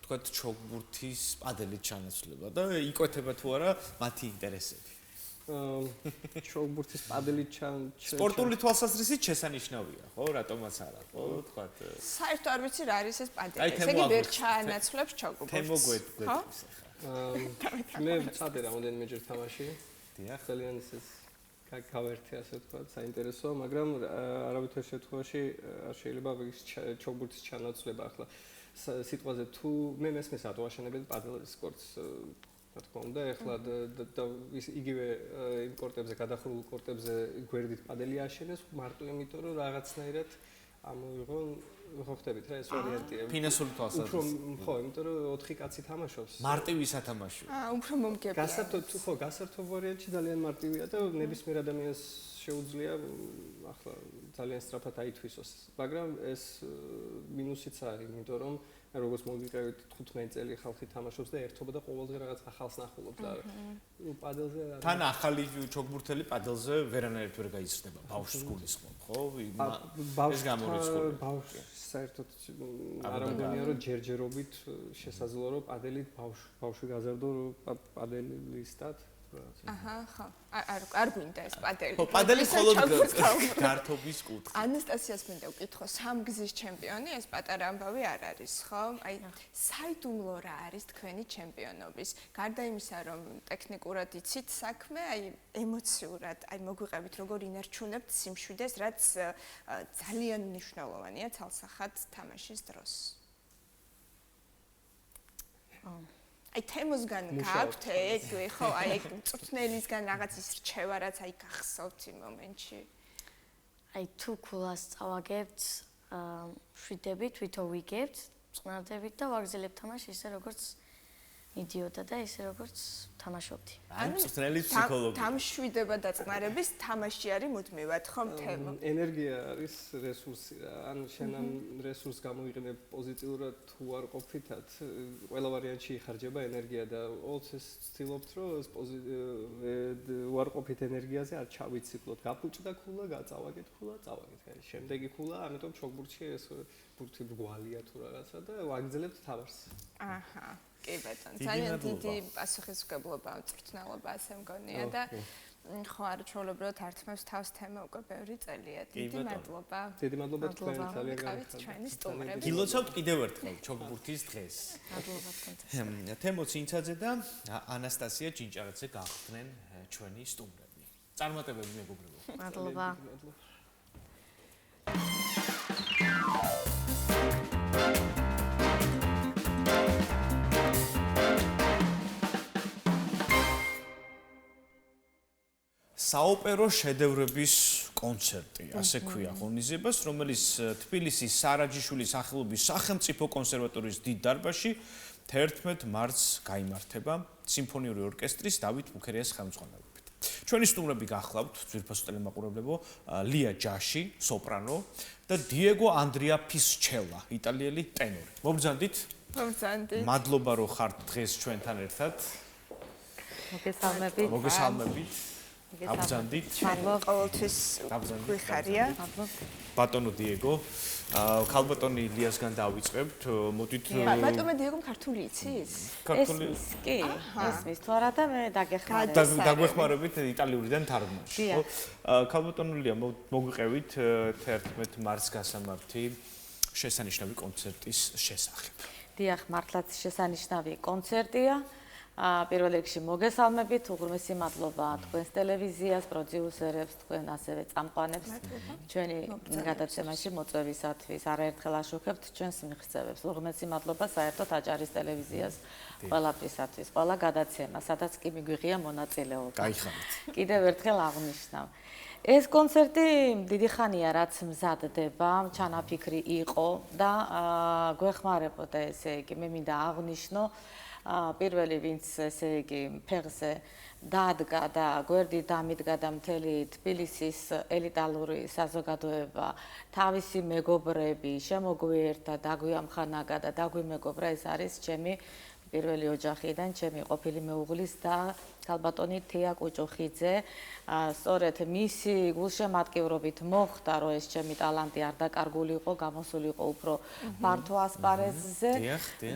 თქვათ ჩოგბურთის პადელის ჩანაცვლება და იკვეთება თუ არა მათი ინტერესები? ჩოგბურთის პადელის სპორტული თვალსაზრისით შესანიშნავია, ხო? რატომაც არა, ხო? თქვათ საერთოდ არ ვიცი რა არის ეს პადელი. ესე იგი ვერ ჩაანაცვლებს ჩოგბურთს. თემო გვეტყვის ახლა. მე ვწადე რამოდენიმეჯერ თამაში. დიახ, ძალიან ისე გავერთე ასე ვთქვათ, საინტერესოა, მაგრამ არავითარ შემთხვევაში არ შეიძლება ჩოგბურთის ჩანაცვლება ახლა სიტყვაზე თუ მე მესმის რატო აშენებენ პადელის კორტს რა თქმა უნდა, ახლა და იგივე იმ კორტებზე, გადახურულ კორტებზე გვერდით პადელი აშენეს მარტო იმიტომ რომ რაღაცნაირად ამოიღონ ხო ხდებით რა ეს ვარიანტია ფინანსური თვალსაზრისით. უფრო ხო, იმიტომ რომ 4 კაცი თამაშობს. მარტივი სათამაშო. უფრო მომგებია. გასართობ ვარიანტში ძალიან მარტივია და ნებისმიერ ადამიანს შეუძლია ახლა ძალიან სწრაფად აითვისოს, მაგრამ ეს მინუსიც არის, იმიტომ რომ როგორც მოგიყევით 15 წელი ხალხი თამაშობს და ერთობა და ყოველდღე რაღაც ახალს ნახულობს და პადელზე თან ახალი ჩოგბურთელი პადელზე ვერანაირად ვერ გაიზრდება ბავშვს გულისხმობ ხო ეს გამორიცხულია ბავშვს საერთოდ არ ამგონია რომ ჯერჯერობით შესაძლოა რომ პადელით ბავშვი გაზარდო პადელისტად აჰა, ხო. არ გვინდა ეს პადელი. ხო, პადელი მხოლოდ გართობის კუთხე. ანასტასიას მინდა ვკითხო, სამგზის ჩემპიონი ეს პატარა ამბავი არ არის, ხო? აი, საიდუმლო რა არის თქვენი ჩემპიონობის? გარდა იმისა, რომ ტექნიკურად იცით საქმე, აი, ემოციურად, აი, მოგვიყევით როგორ ინარჩუნებთ სიმშვიდეს, რაც ძალიან მნიშვნელოვანია ცალსახად თამაშის დროს. აი თემოსგან გაქვთ ეგ ხო აი მწვრთნელისგან რაღაც ის რჩევა რაც აი გახსოვთ იმ მომენტში აი თუ ქულას წავაგებთ შვიდებით ვითო ვიგებთ წნარდებით და ვაგზელებთ თამაში ისე როგორც იდიოტა და ისე როგორც თამაშობდი ანუ მწვრთნელის ფსიქოლოგია თამშვიდება და წნარების თამაში არის მუდმივად ხო თემა ენერგია არის რესურსი რა ან შენ ამ რესურსს გამოიყენებ პოზიტიურად თუ არ ყოფითად ყველა ვარიანტში იხარჯება ენერგია და ოცეს ცდილობთ რომ ეს უარყოფით ენერგიაზე არ ჩავიციკლოთ გაფუჭდა ქულა გაწავაგეთ ქულა წავაგეთ აი შემდეგი ქულა ამიტომ ჩოგბურთში ეს ბურთი ბრგვალია თუ რაღაცა და ვაგრძელებთ თამაშს აჰა კი ბატონო ძალიან დიდი პასუხისმგებლობა მწვრთნელობა ასე მგონია და ხო არ ჩვეულებრივად ართმევს თავს თემა უკვე ბევრი წელია დიდი მადლობა დიდი მადლობა თქვენ ძალიან გავით ჩვენი სტუმრები გილოცავთ კიდევ ერთხელ ჩოგბურთის დღეს მადლობა თქვენთვის თემო ცინცაძე და ანასტასია ჭინჭარაძე გახდნენ ჩვენი სტუმრები წარმატებები მეგობრებო მადლობა საოპერო შედევრების კონცერტი, ასე ქვია ღონისძიებას, რომელიც თბილისის სარაჯიშვილის სახელობის სახელმწიფო კონსერვატორიის დიდ დარბაზში 11 მარტს გაიმართება სიმფონიური ორკესტრის დავით მუქერიას ხელმძღვანელობით. ჩვენი სტუმრები გახლავთ ძვირფასო ტელემაყურებლებო ლია ჯაში, სოპრანო და დიეგო ანდრია ფისჩელა, იტალიელი ტენორი. მოგბრძანდით? მოგბრძანდით. მადლობა რომ ხართ დღეს ჩვენთან ერთად. მოგესალმებით. მოგესალმებით. აბრძანდით. მადლობა ყოველთვის გვიხარია. ბატონო დიეგო, ქალბატონი ილიასგან დავიწყებთ. მოდით ბატონო დიეგომ ქართული იცის? ქართული კი, ესმის თუ არა და მე დაგეხმარებით. დაგვეხმარებით იტალიურიდან თარგმანში, ხო? ქალბატონო ლია მოგვიყევით 11 მარტს გასამართი შესანიშნავი კონცერტის შესახებ. დიახ, მართლაც შესანიშნავი კონცერტია. პირველ რიგში მოგესალმებით, უღრმესი მადლობა თქვენს ტელევიზიას, პროდიუსერებს, თქვენ ასევე წამყვანებს ჩვენი გადაცემაში მოწვევისათვის. არაერთხელ აშუქებთ ჩვენს მიღწევებს. უღრმესი მადლობა საერთოდ აჭარის ტელევიზიას ყველაფრისათვის, ყველა გადაცემა, სადაც კი მიგვიღია მონაწილეობა. გაიხარეთ. კიდევ ერთხელ აღნიშნავ. ეს კონცერტი დიდი ხანია რაც მზადდება, ჩანაფიქრი იყო და გვეხმარებოდა ესე იგი, მე მინდა აღნიშნო პირველი ვინც ესე იგი ფეხზე დადგა და გვერდით დამიდგა და მთელი თბილისის ელიტალური საზოგადოება თავისი მეგობრები შემოგვიერთა დაგვიამხანაგა და დაგვიმეგობრა ეს არის ჩემი პირველი ოჯახიდან ჩემი ყოფილი მეუღლის და ქალბატონი თია კუჭუხიძე სწორედ მისი გულშემატკივრობით მოხდა რომ ეს ჩემი ტალანტი არ დაკარგულიყო გამოსულიყო უფრო ფართო ასპარეზზე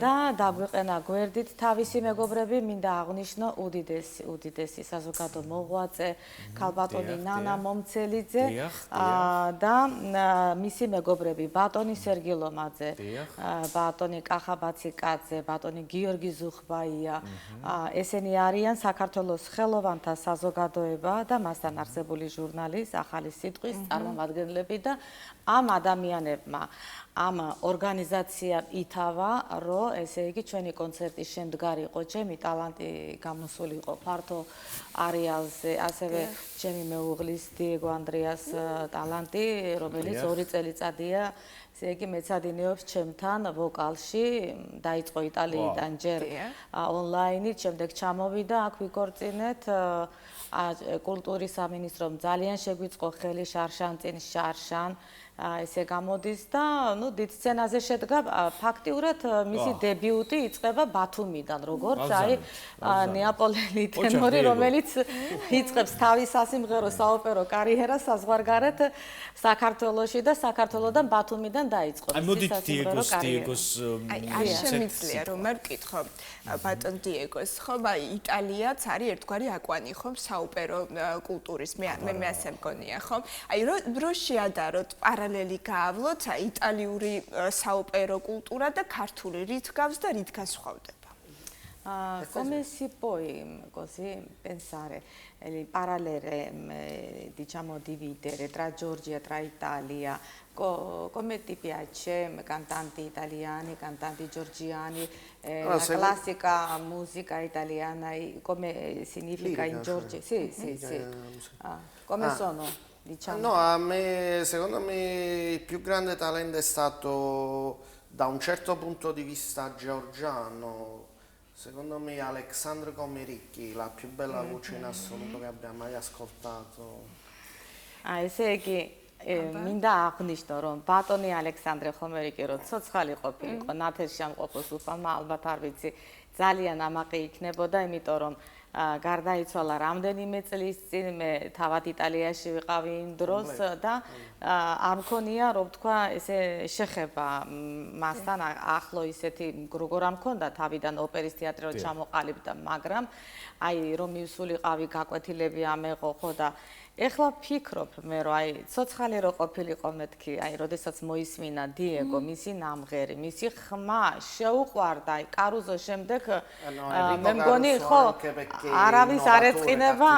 და დაგვიყენა გვერდით თავისი მეგობრები მინდა აღნიშნო უდიდესი საზოგადო მოღვაწე ქალბატონი ნანა მომცელიძე და მისი მეგობრები ბატონი სერგი ლომაძე ბატონი კახაბაციკაძე ბატონი გიორგი ზუხბაია ესენი არიან საქართველოს ხელოვანთა საზოგადოება და მასთან არსებული ჟურნალის ახალი სიტყვის წარმომადგენლები და ამ ადამიანებმა ამ ორგანიზაციამ ითავა რომ ესე იგი ჩვენი კონცერტის შემდგარიყო ჩემი ტალანტი გამოსულიყო ფართო არეალზე ასევე ჩემი მეუღლის დიეგო ანდრიას ტალანტი რომელიც 2 წელიწადია ესე იგი მეცადინეობს ჩემთან ვოკალში, დაიწყო იტალიიდან ჯერ ონლაინით, შემდეგ ჩამოვიდა, აქ ვიქორწინეთ. კულტურის სამინისტრომ ძალიან შეგვიწყო ხელი შარშან ესე გამოდის და ნუ დიდ სცენაზე შედგა ფაქტიურად მისი დებიუტი იწყება ბათუმიდან როგორც ნეაპოლელი ტენორი რომელიც იწყებს თავის სასიმღერო საოპერო კარიერას საზღვარგარეთ საქართველოში და საქართველოდან ბათუმიდან დაიწყო მოდით დიეგოს აი შემიძლია რომ არ ვკითხო ბატონ დიეგოს ხომ აი იტალიაც არის ერთგვარი აკვანი ხომ საოპერო კულტურის მე ასე მგონია ხომ აი რო შეადაროთ პარალელი გაავლოთ იტალიური საოპერო კულტურა და ქართული რით გავს და რით განსხვავდება come si può così pensare parallele diciamo dividere tra Georgia tra Italia come ti piace cantanti italiani cantanti georgiani la classica musica italiana come significa in Georgia sì come sono diciamo no secondo me il più grande talento è stato da un certo punto di vista georgiano secondo me Alexandre Khomeryki la più bella voce in assoluto che abbiamo mai ascoltato ესე იგი მინდა აღნიშნო რომ ბატონი ალექსანდრე ხომერიკი რო ცოცხალი ყოფილიყო ნათელში ამყოფოს უფალმა ალბათ არ ვიცი ძალიან ამაყი იქნებოდა იმიტომ რომ გარდაიცვალა რამდენიმე წლის წინ მე თავად იტალიაში ვიყავი იმ დროს და არ მქონია რომ თქვა ესე შეხება მასთან ახლო ისეთი როგორ არ მქონდა თავიდან ოპერის თეატრი რო ჩამოყალიბდა მაგრამ აი რომ მივსულიყავი გაკვეთილები ამეღო ხო და ეხლა ვფიქრობ მე რომ აი ცოცხალი რო ყოფილიყო მეთქი აი როდესაც მოისმინა დიეგო მისი ნამღერი მისი ხმა შეუყვარდა აი კარუზოს შემდეგ მე მგონი ხო არავის არ ეწყინება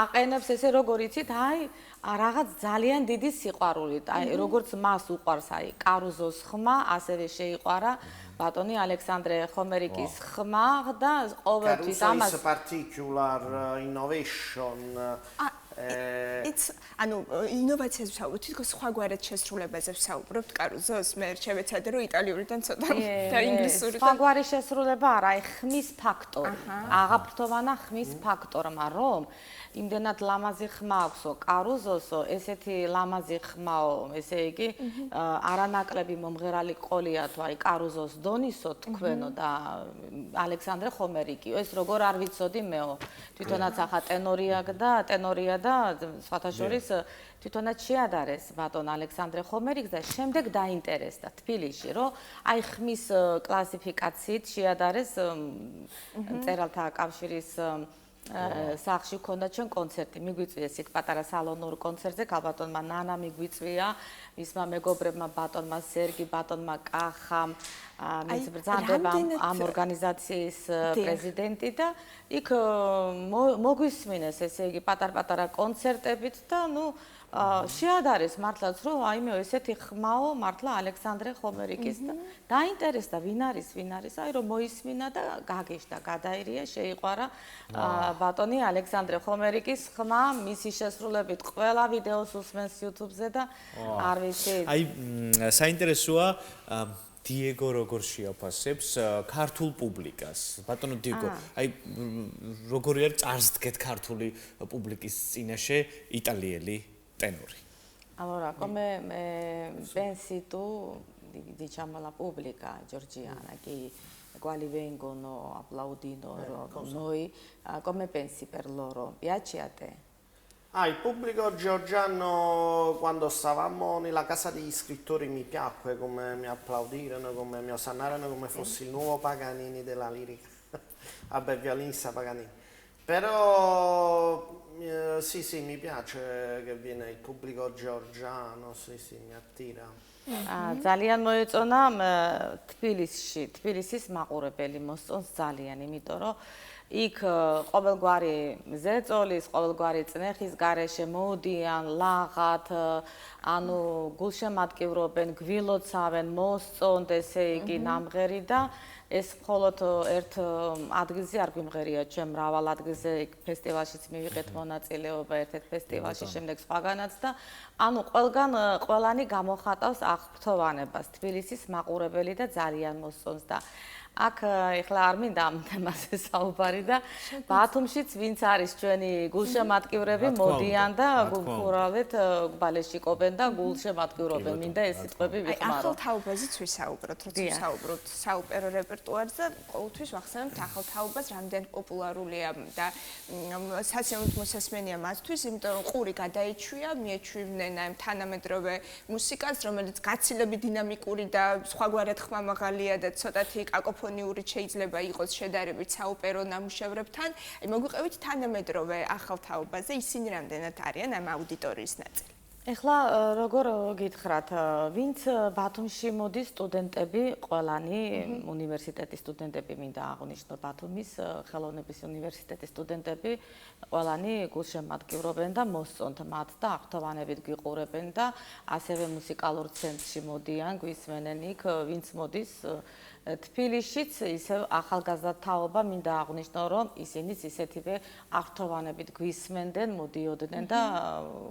აყენებს ესე როგორ იცით აი რაღაც ძალიან დიდი სიყვარულით აი როგორც მას უყვარს აი კარუზოს ხმა ასევე შეიყვარა ბატონი ალექსანდრე ხომერიკის ხმა და ყოველთვის ამას particular innovation ანუ ინოვაციას ვსაუბრობთ, თითქოს სხვაგვარად შესრულებაზე ვსაუბრობთ კარუზოს, მე შევეცადე რომ იტალიურიდან ცოტა და ინგლისურიდან. სხვაგვარი შესრულება არა, აი ხმის ფაქტორი. აღაფრთოვანა ხმის ფაქტორმა, რომ იმდენად ლამაზი ხმა აქვსო კარუზოსო, ესეთი ლამაზი ხმაო, ესე იგი არანაკლები მომღერალი ყოლია თუ აი კარუზოს დონისო თქვენო და ალექსანდრე ხომერიკიო, ეს როგორ არ ვიცოდი მეო. თვითონაც ახლა ტენორია და სხვათა შორის თვითონაც შეადარეს ბატონ ალექსანდრე ხომერიკს და შემდეგ დაინტერესდა თბილისში, რომ აი ხმის კლასიფიკაციით შეადარეს მწერალთა კავშირის სახში ქონდა ჩვენ კონცერტი, მიგვიწვიეს იქ პატარა სალონურ კონცერტზე, ქალბატონმა ნანა მიგვიწვია, მისმა მეგობრებმა ბატონმა სერგი, ბატონმა კახამ, მის ბრძანდება ამ ორგანიზაციის პრეზიდენტი და იქ მოგვისმინეს ესე იგი პატარ-პატარა კონცერტებით და ნუ შეადარეს მართლაც რომ აიმე ესეთი ხმაო მართლა ალექსანდრე ხომერიკის და დაინტერესდა ვინ არის აი რომ მოისმინა და გაგეშდა გადაირია შეიყვარა ბატონი ალექსანდრე ხომერიკის ხმა მისი შესრულებით ყველა ვიდეოს უსმენს YouTube-ზე და არ ვიცი აი საინტერესოა დიეგო როგორ შეაფასებს ქართულ პუბლიკას ბატონო დიეგო აი როგორი არის წარსდგეთ ქართული პუბლიკის წინაშე იტალიელი tenori. Allora, come pensi tu, diciamo, la pubblica georgiana, che quali vengono applaudendo noi, come pensi per loro? Piace a te? Il pubblico georgiano, quando stavamo nella casa degli scrittori, mi piacque come mi applaudirono, come mi osannarono come fossi il nuovo Paganini della lirica. Vabbè, violinista Paganini. Però sì, mi piace che viene il pubblico georgiano, sì, mi attira. ძალიან მოეწონა თბილისის მაყურებელი მოსწონს ძალიან, იმიტომ რომ იქ ყოველგვარი ზეწოლის, ყოველგვარი წნეხის გარეშე მოდიან, ლაღათ, ანუ გულშემატკივრობენ, გვილოცავენ, მოსწონთ, ესე იგი, ნამღერი და ეს მხოლოდ ერთ ადგილზე არ გვიმღერია, ჩვენ მრავალ ადგილზე ფესტივალშიც მივიღეთ მონაწილეობა, ერთ-ერთ ფესტივალში, შემდეგ სხვაგანაც და ანუ ყველანი გამოხატავს აღფრთოვანებას, თბილისის მაყურებელი და ძალიან მოსწონს და აქ ეხლა არ მინდა ამ თემაზე საუბარი და ბათუმშიც ვინც არის ჩვენი გულშემატკივრები მოდიან და გულხურავეთ ბალეში ყოფენ და გულშემატკივრობენ მინდა ეს სიტყვები ვიხმარო. ახალ თაობაზეც ვისაუბროთ, როცა ვისაუბროთ საოპერო რეპერტუარზე, ყოველთვის ვახსენებთ ახალ თაობას რამდენ პოპულარულია და სასიამოვნო მოსასმენია მათთვის, იმიტომ რომ ყური გადაიჩვია, მიეჩვივნენ ამ თანამედროვე მუსიკას, რომელიც გაცილებით დინამიკური და სხვაგვარად ხმამაღალია და ცოტათი კაკოფონიური შეიძლება იყოს შედარებით საოპერო ნამუშევრებთან. აი მოგვიყევით თანამედროვე ახალ თაობაზე, ისინი რამდენად არიან ამ აუდიტორიის ნაწილი. ეხლა როგორ გითხრათ, ვინც ბათუმში მოდის სტუდენტები, ყველანი უნივერსიტეტის სტუდენტები მინდა აღვნიშნო ბათუმის ხელოვნების უნივერსიტეტის სტუდენტები, ყველანი გულშემატკივრობენ და მოსწონთ მათ და აღფრთოვანებით გიყურებენ და ასევე მუსიკალურ ცენტრში მოდიან, გვისმენენ იქ, ვინც მოდის თბილისშიც ისევ ახალგაზრდა თაობა მინდა აღვნიშნო, რომ ისინიც ისეთივე აღფრთოვანებით გვისმენდნენ, მოდიოდნენ და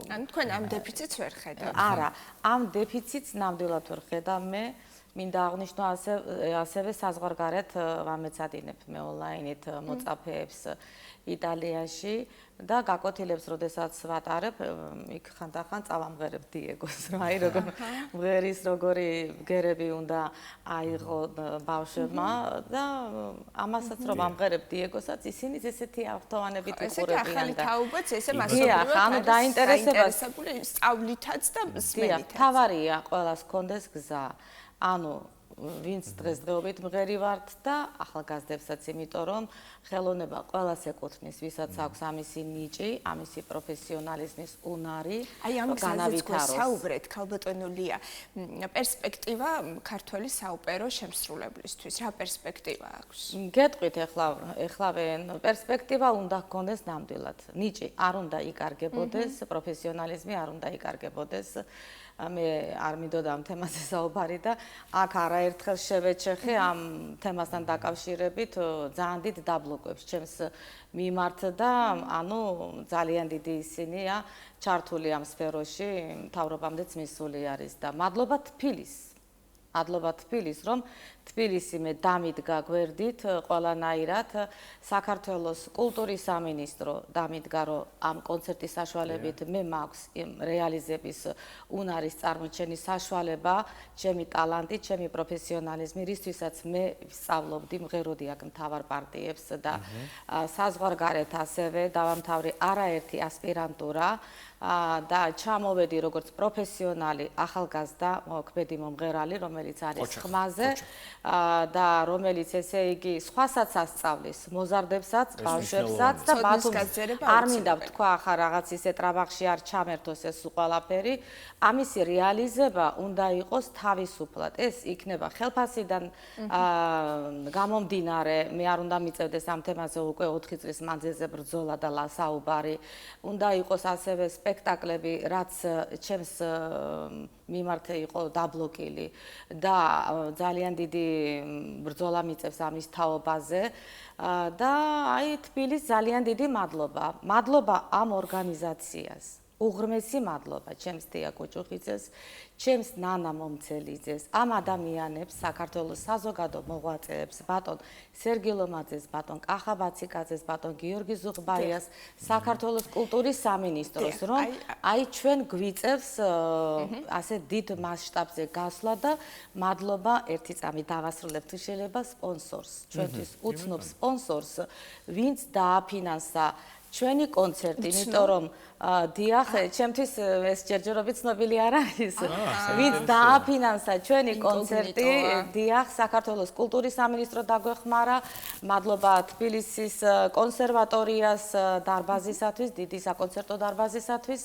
ანუ თქვენ ამ დეფიციტს ვერ ხედავთ? არა, ამ დეფიციტს ნამდვილად ვერ ხედავ მე. მინდა აღვნიშნო ასევე საზღვარგარეთ ვამეცადინებ მე ონლაინით მოწაფეებს იტალიაში და გაკვეთილებს როდესაც ვატარებ, იქ ხანდახან წავამღერებ დიეგოს, აი როგორ მღერის როგორი ბგერები უნდა აიღო ბავშვებმა და ამასაც რომ ამღერებ დიეგოსაც, ისინიც ესეთი აღფრთოვანებით იყურებიან და ესე ახალი თაობაც ესე მასობრივად ანუ დაინტერესებული სწავლითაც და სმენითაც. თავარია ყველას კონდეს გზა. ანუ ვინც დღესდღეობით მღერი ვართ და ახალგაზრდებსაც, იმიტომ რომ ხელოვნება ყველას ეკუთვნის, ვისაც აქვს ამისი ნიჭი, ამისი პროფესიონალიზმის უნარი, აი ამ გზაზეც გვესაუბრეთ, ქალბატონო ლია, პერსპექტივა ქართველი საოპერო შემსრულებლისთვის, რა პერსპექტივა აქვს? გეტყვით ეხლავე პერსპექტივა უნდა გქონდეს ნამდვილად. ნიჭი არ უნდა იკარგებოდეს, პროფესიონალიზმი არ უნდა იკარგებოდეს. მე არ მინდოდა ამ თემაზე საუბარი და აქ არაერთხელ შევეჩეხე ამ თემასთან დაკავშირებით ძალიან დიდ დაბლოკებს ჩემს მიმართ და ანუ ძალიან დიდი ისინია ჩართული ამ სფეროში, მთავრობამდეც მისული არის და მადლობა თბილის, რომ თბილისი მე დამიდგა გვერდით ყველანაირად, საქართველოს კულტურის სამინისტრო დამიდგა, რომ ამ კონცერტის საშუალებით მე მაქვს რეალიზების უნარის წარმოჩენის საშუალება, ჩემი ტალანტი, ჩემი პროფესიონალიზმი, რისთვისაც მე ვსწავლობდი, მღეროდი აქ მთავარ პარტიებს და საზღვარგარეთ ასევე დავამთავრე არაერთი ასპირანტურა და ჩამოვედი როგორც პროფესიონალი ახალგაზრდა ქმედი მომღერალი, რომელიც არის ხმაზე და რომელიც ესე იგი სხვასაც ასწავლის, მოზარდებსაც, ბავშვებსაც და ბათუმს არ მინდა ვთქვა ახლა რაღაც ისე ტრაბახში არ ჩამერთოს ეს ყველაფერი, ამისი რეალიზება უნდა იყოს თავისუფლად. ეს იქნება ხელფასიდან გამომდინარე, მე არ უნდა მიწევდეს ამ თემაზე უკვე 4 წლის მანძილზე ბრძოლა და საუბარი. უნდა იყოს ასევე სპექტაკლები, რაც ჩემს მიმართ იყო დაბლოკილი და ძალიან დიდი ბრძოლა მიწევს ამის თაობაზე და აი თბილის ძალიან დიდი მადლობა. მადლობა ამ ორგანიზაციას. უღრმესი მადლობა ჩემს დია კოჭუხიძეს, ჩემს ნანა მომცელიძეს, ამ ადამიანებს, საქართველოს საზოგადო მოღვაწეებს, ბატონ სერგი ლომაძეს, ბატონ კახა ბაციკაძეს, ბატონ გიორგი ზუღბაიას, საქართველოს კულტურის სამინისტროს, რომ აი ჩვენ გვიწევს ასე დიდ მასშტაბზე გასვლა და მადლობა ერთი წამი დავასრულებთ შეიძლება სპონსორს, ჩვენთვის უცნობ სპონსორს, ვინც დააფინანსა ჩვენი კონცერტი, იმიტომ რომ დიახ, ჩემთვის ეს ჯერჯერობით ცნობილი არ არის. ვინც დააფინანსა ჩვენი კონცერტი, დიახ, საქართველოს კულტურის სამინისტრო დაგვეხმარა, მადლობა თბილისის კონსერვატორიას დარბაზისათვის, დიდი საკონცერტო დარბაზისათვის,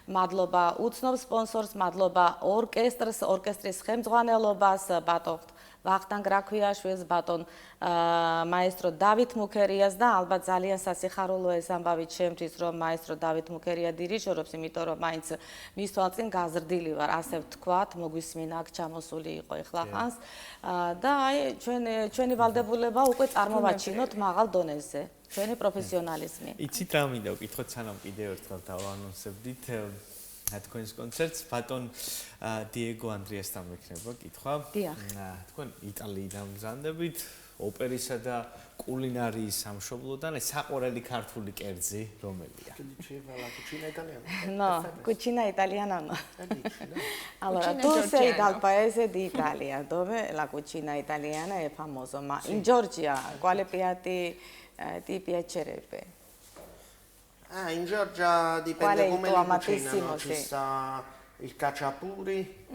მადლობა უცნობ სპონსორს, მადლობა ორკესტრს, ორკესტრის ხელმძღვანელობას, ვახტანგ რაქვიაშვილს, ბატონ მაესტრო დავით მუქერიას და ალბათ ძალიან სასიხარულო ეს ამბავი ჩემთვის, რომ მაესტრო დავით მუქერია დირიჟორობს, იმიტომ რომ მაინც მის თვალწინ გაზრდილი ვარ, ასე ვთქვათ, მოგვისმინა აქ ჩამოსული იყო ეხლა ხანს და აი ჩვენი ვალდებულება უკვე წარმოვაჩინოთ მაღალ დონეზე, ჩვენი პროფესიონალიზმი. იცით რა მინდა ვკითხოთ, სანამ კიდევ ერთხელ დავანონსებდით თქვენს კონცერტს, ბატონ დიეგო ანდრიასთან მექნება კითხვა. თქვენ იტალიიდან მგზავნებით, ოპერისა და კულინარიის სამშობლოდან, ეს საყვარელი ქართული კერძი რომელია? No, cucina italiana no. Allora, tu sei dal paese d'Italia, dove la cucina italiana è famosa, ma in Georgia quale piatti ti piacerebbe? In Georgia dipende come li cucinano, ci sta il khachapuri,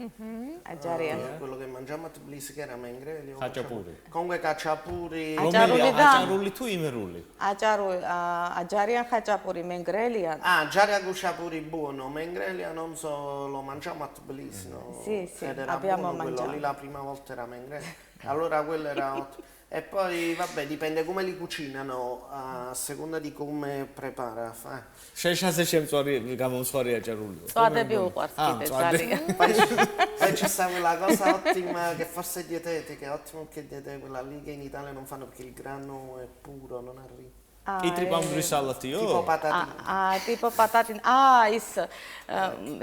quello che mangiamo a Tbilisi che era mengreli. Khachapuri. Comunque khachapuri. Acciaruli tu imeruli? Ajarian khachapuri mengrelian. Ajaria khachapuri buono, mengrelian non so, lo mangiamo a Tbilisi, no? Sì, abbiamo mangiato. Quello lì la prima volta era mengreli. Allora quello era ottimo. E poi vabbè dipende come li cucinano a seconda di come prepara. Შეშაზე შემწვარი გამომსვარი აჭარულია. Წვადები უყვარს კიდე ძალიან. Poi c'è sta quella cosa ottima che forse è dietetica, ottimo che dietetica, quella lì che in Italia non fanno perché il grano è puro, non arriva. კიტრიბამბრის სალათიო? Tipo patatine. Tipo patatine. ის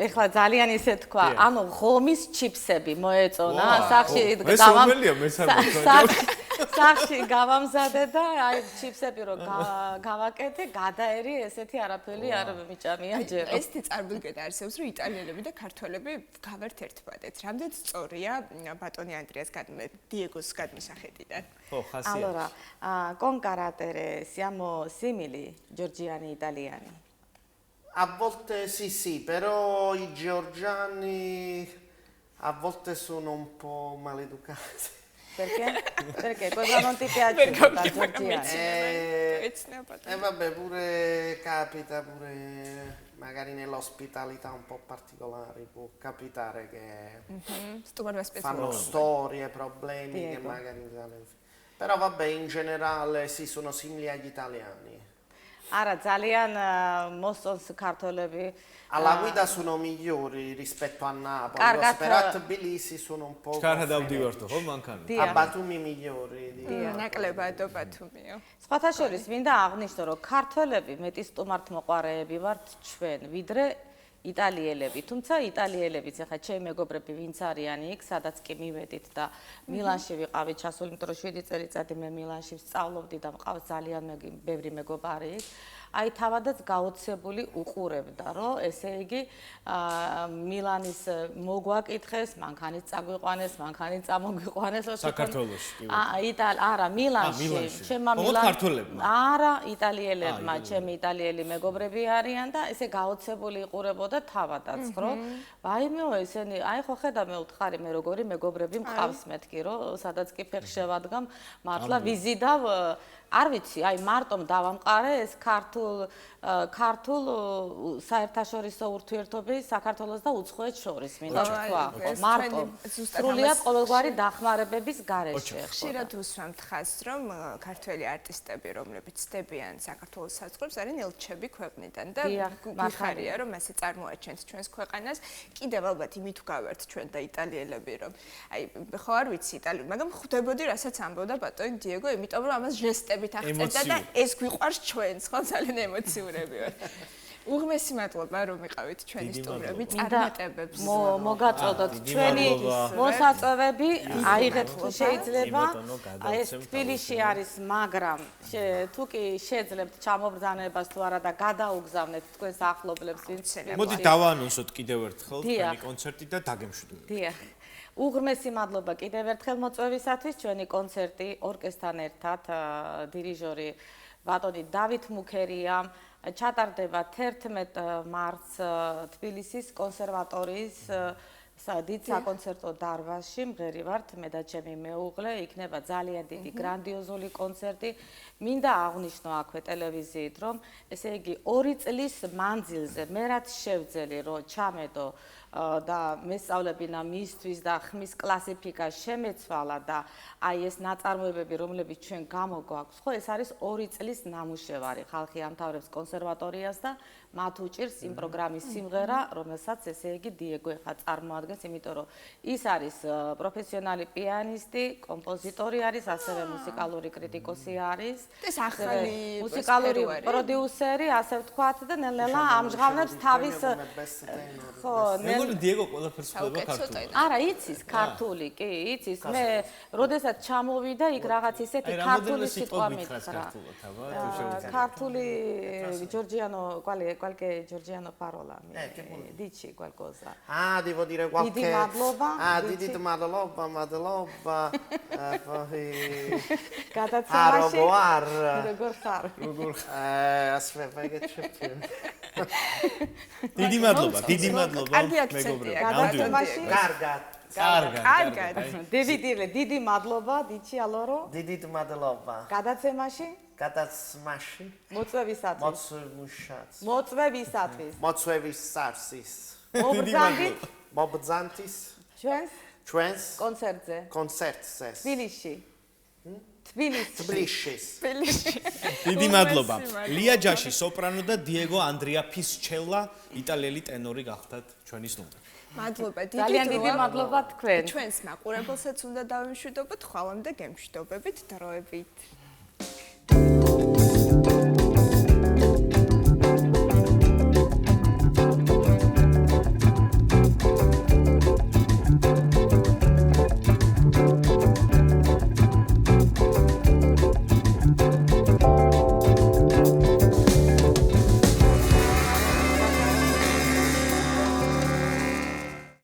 ეხლა ძალიან ისე თქვა, ანუ ღომის ჩიფსები მოეწონა, სახში სახში გავამზადე და აი ჩიფსები რო გავაკეთე, გადაერი ესეთი არაფერი არ მიჭამია ჯერ. ესეთი წარმოდგენა არსებობს, რომ იტალიელები და ქართველები გავართ ერთბადეთ. რამდენად სწორია ბატონი ანდრიას დიეგოს გადმოსახედიდან? Allora, con carattere siamo simili, georgiani e italiani. A volte sì, però i georgiani a volte sono un po' maleducati. Perché? Perché cosa non ti piace da georgiani? Vabbè, pure capita, magari nell'ospitalità un po' particolari, può capitare che fanno storie, problemi che magari... Però vabbè, in generale sì, sono simili agli italiani. Ara, ძალიან მოსწონს ქართველები. Alla guida sono migliori rispetto a Napoli, però a Tbilisi sono un po'... A Batumi migliori. ნაკლებადო ბათუმიო. სხვათა შორის მინდა აღვნიშნო, რომ ქართველები მეტი სტუმართმოყვარეები ვართ ჩვენ, ვიდრე იტალიელები, თუმცა იტალიელებიც ახლა ჩემი მეგობრები ვინც არიან იქ, სადაც კი მივედით და მილანში ვიყავით ჩასული, იმიტომ რომ 7 წელიწადი მე მილანში ვსწავლობდი და მყავს ძალიან ბევრი მეგობარი იქ. აი თავადაც გაოცებული უყურებდა, რომ ესე იგი მილანის მოგვაკითხეს, მანქანით წაგვიყვანეს, მანქანით წამოგვიყვანეს, საქართველოში. არა, მილანში. ჩემმა მილანში. არა, იტალიელებმა, ჩემი იტალიელი მეგობრები არიან და ესე გაოცებული იყურებოდა თავადაც, ხო? ვაიმეო ესენი, აი ხო ხედა მე ვთხარი მე როგორი მეგობრები მყავს მეთქი, რომ სადაც კი ფეხ შევადგამ, მართლა ვიზიდავ არ ვიცი, აი მარტომ დავამყარე ეს ქართულ საერთაშორისო ურთიერთობების საქართველოს და უცხოეთს შორის, მინდა თქვა, მარტომ სრულიად ყოველგვარი დახმარებების გარეშე. ხშირად უსვამთ ხაზს, რომ ქართველი არტისტები, რომლებიც ცდებიან საქართველოს საზღვრებს, არიან ელჩები ქვეყნიდან და გიხარია, რომ ასე წარმოაჩენთ ჩვენს ქვეყანას. კიდევ ალბათ იმით გავართ ჩვენ და იტალიელები, რომ აი ხო არ ვიცი იტალიურ, მაგრამ ხვდებოდი, რასაც ამბობდა ბატონი დიეგო, იმიტომ რომ ამას ჟესტებით აღწერდა და ეს გვიყვარს ჩვენს, ხო, ძალიან ემოციურები ვარ. უღმესი მადლობა რომ იყავით ჩვენი სტუმრები, წარმატებებს. მოგაწოდოთ ჩვენი მოსაწვევები, აიღეთ თუ შეიძლება. აი ეს თბილისში არის, მაგრამ თუ კი შეძლებთ ჩამობრძანებას თუ არა და გადაუგზავნეთ თქვენს ახლობლებს ვინც შეიძლება. მოდი დავაანონსოთ კიდევ ერთხელ თქვენი კონცერტი და დაგემშვიდობთ. დიახ. უღმესი მადლობა კიდევ ერთხელ მოწვევისათვის. ჩვენი კონცერტი ორკესტრთან ერთად დირიჟორი ბატონი დავით მუქერია ჩატარდება 11 მარტს თბილისის კონსერვატორიის დიდ საკონცერტო დარბაზში. მღერი ვართ მე და ჩემი მეუღლე, იქნება ძალიან დიდი გრანდიოზული კონცერტი. მინდა აღვნიშნო აქვე ტელევიზიით, რომ ესე იგი 2 წლის მანძილზე მე რაც შევძელი რომ ჩამედო და მესწავლებინა მისთვის და ხმის კლასიფიკა შემეცვალა და აი ეს ნაწარმოებები, რომლებიც ჩვენ გამოგვაქვს, ხო, ეს არის 2 წლის ნამუშევარი. ხალხი ამთავრებს კონსერვატორიას და მათ უჭირს იმ პროგრამის სიმღერა, რომელსაც ესე იგი დიეგო ეხა წარმოადგენს, იმიტომ რომ ის არის პროფესიონალი პიანისტი, კომპოზიტორი არის, ასევე მუსიკალური კრიტიკოსი არის. ეს ახალი მუსიკალური პროდიუსერი, ასე ვთქვათ და ნელ-ნელა ამჟღავნებს თავის ხო, მეგონი დიეგო ყველაფერს ხვდება ქართულად. არა, იცის ქართული, კი, იცის. მე როდესაც ჩამოვიდა, იქ რაღაც ისეთი ქართული სიტყვა მითხრა. ქართული Giorgiano, qualche Giorgiano parola? Dici qualcosa? Devo dire qualche... Didi Madlova? Didi Madlova, poi... Κατατσέμაში? Როგორ ხარ? Aspetta, che c'è più? დიდი მადლობა, დიდი მადლობა. კარგი აქცენტია. გადაცემაში? კარგად. დიდი მადლობა, დიჩი ალორო? დიდი მადლობა. გადაცემაში? გადაცემაში? მოწვევისათვის. მოწვევისათვის. მობრძანდით? მობრძანთის. ჩვენს კონცერტზე. კონცერტზე. თბილისში. თბილისში. დიდი მადლობა. ლია ჯაში სოპრანო და დიეგო ანდრია ფისჩელა იტალიელი ტენორი გახდათ ჩვენი სტუმრები. მადლობა, ძალიან დიდი მადლობა თქვენ. ჩვენს მაყურებელსაც უნდა დავიმშვიდობოთ, ხვალამდე გემშვიდობებით დროებით.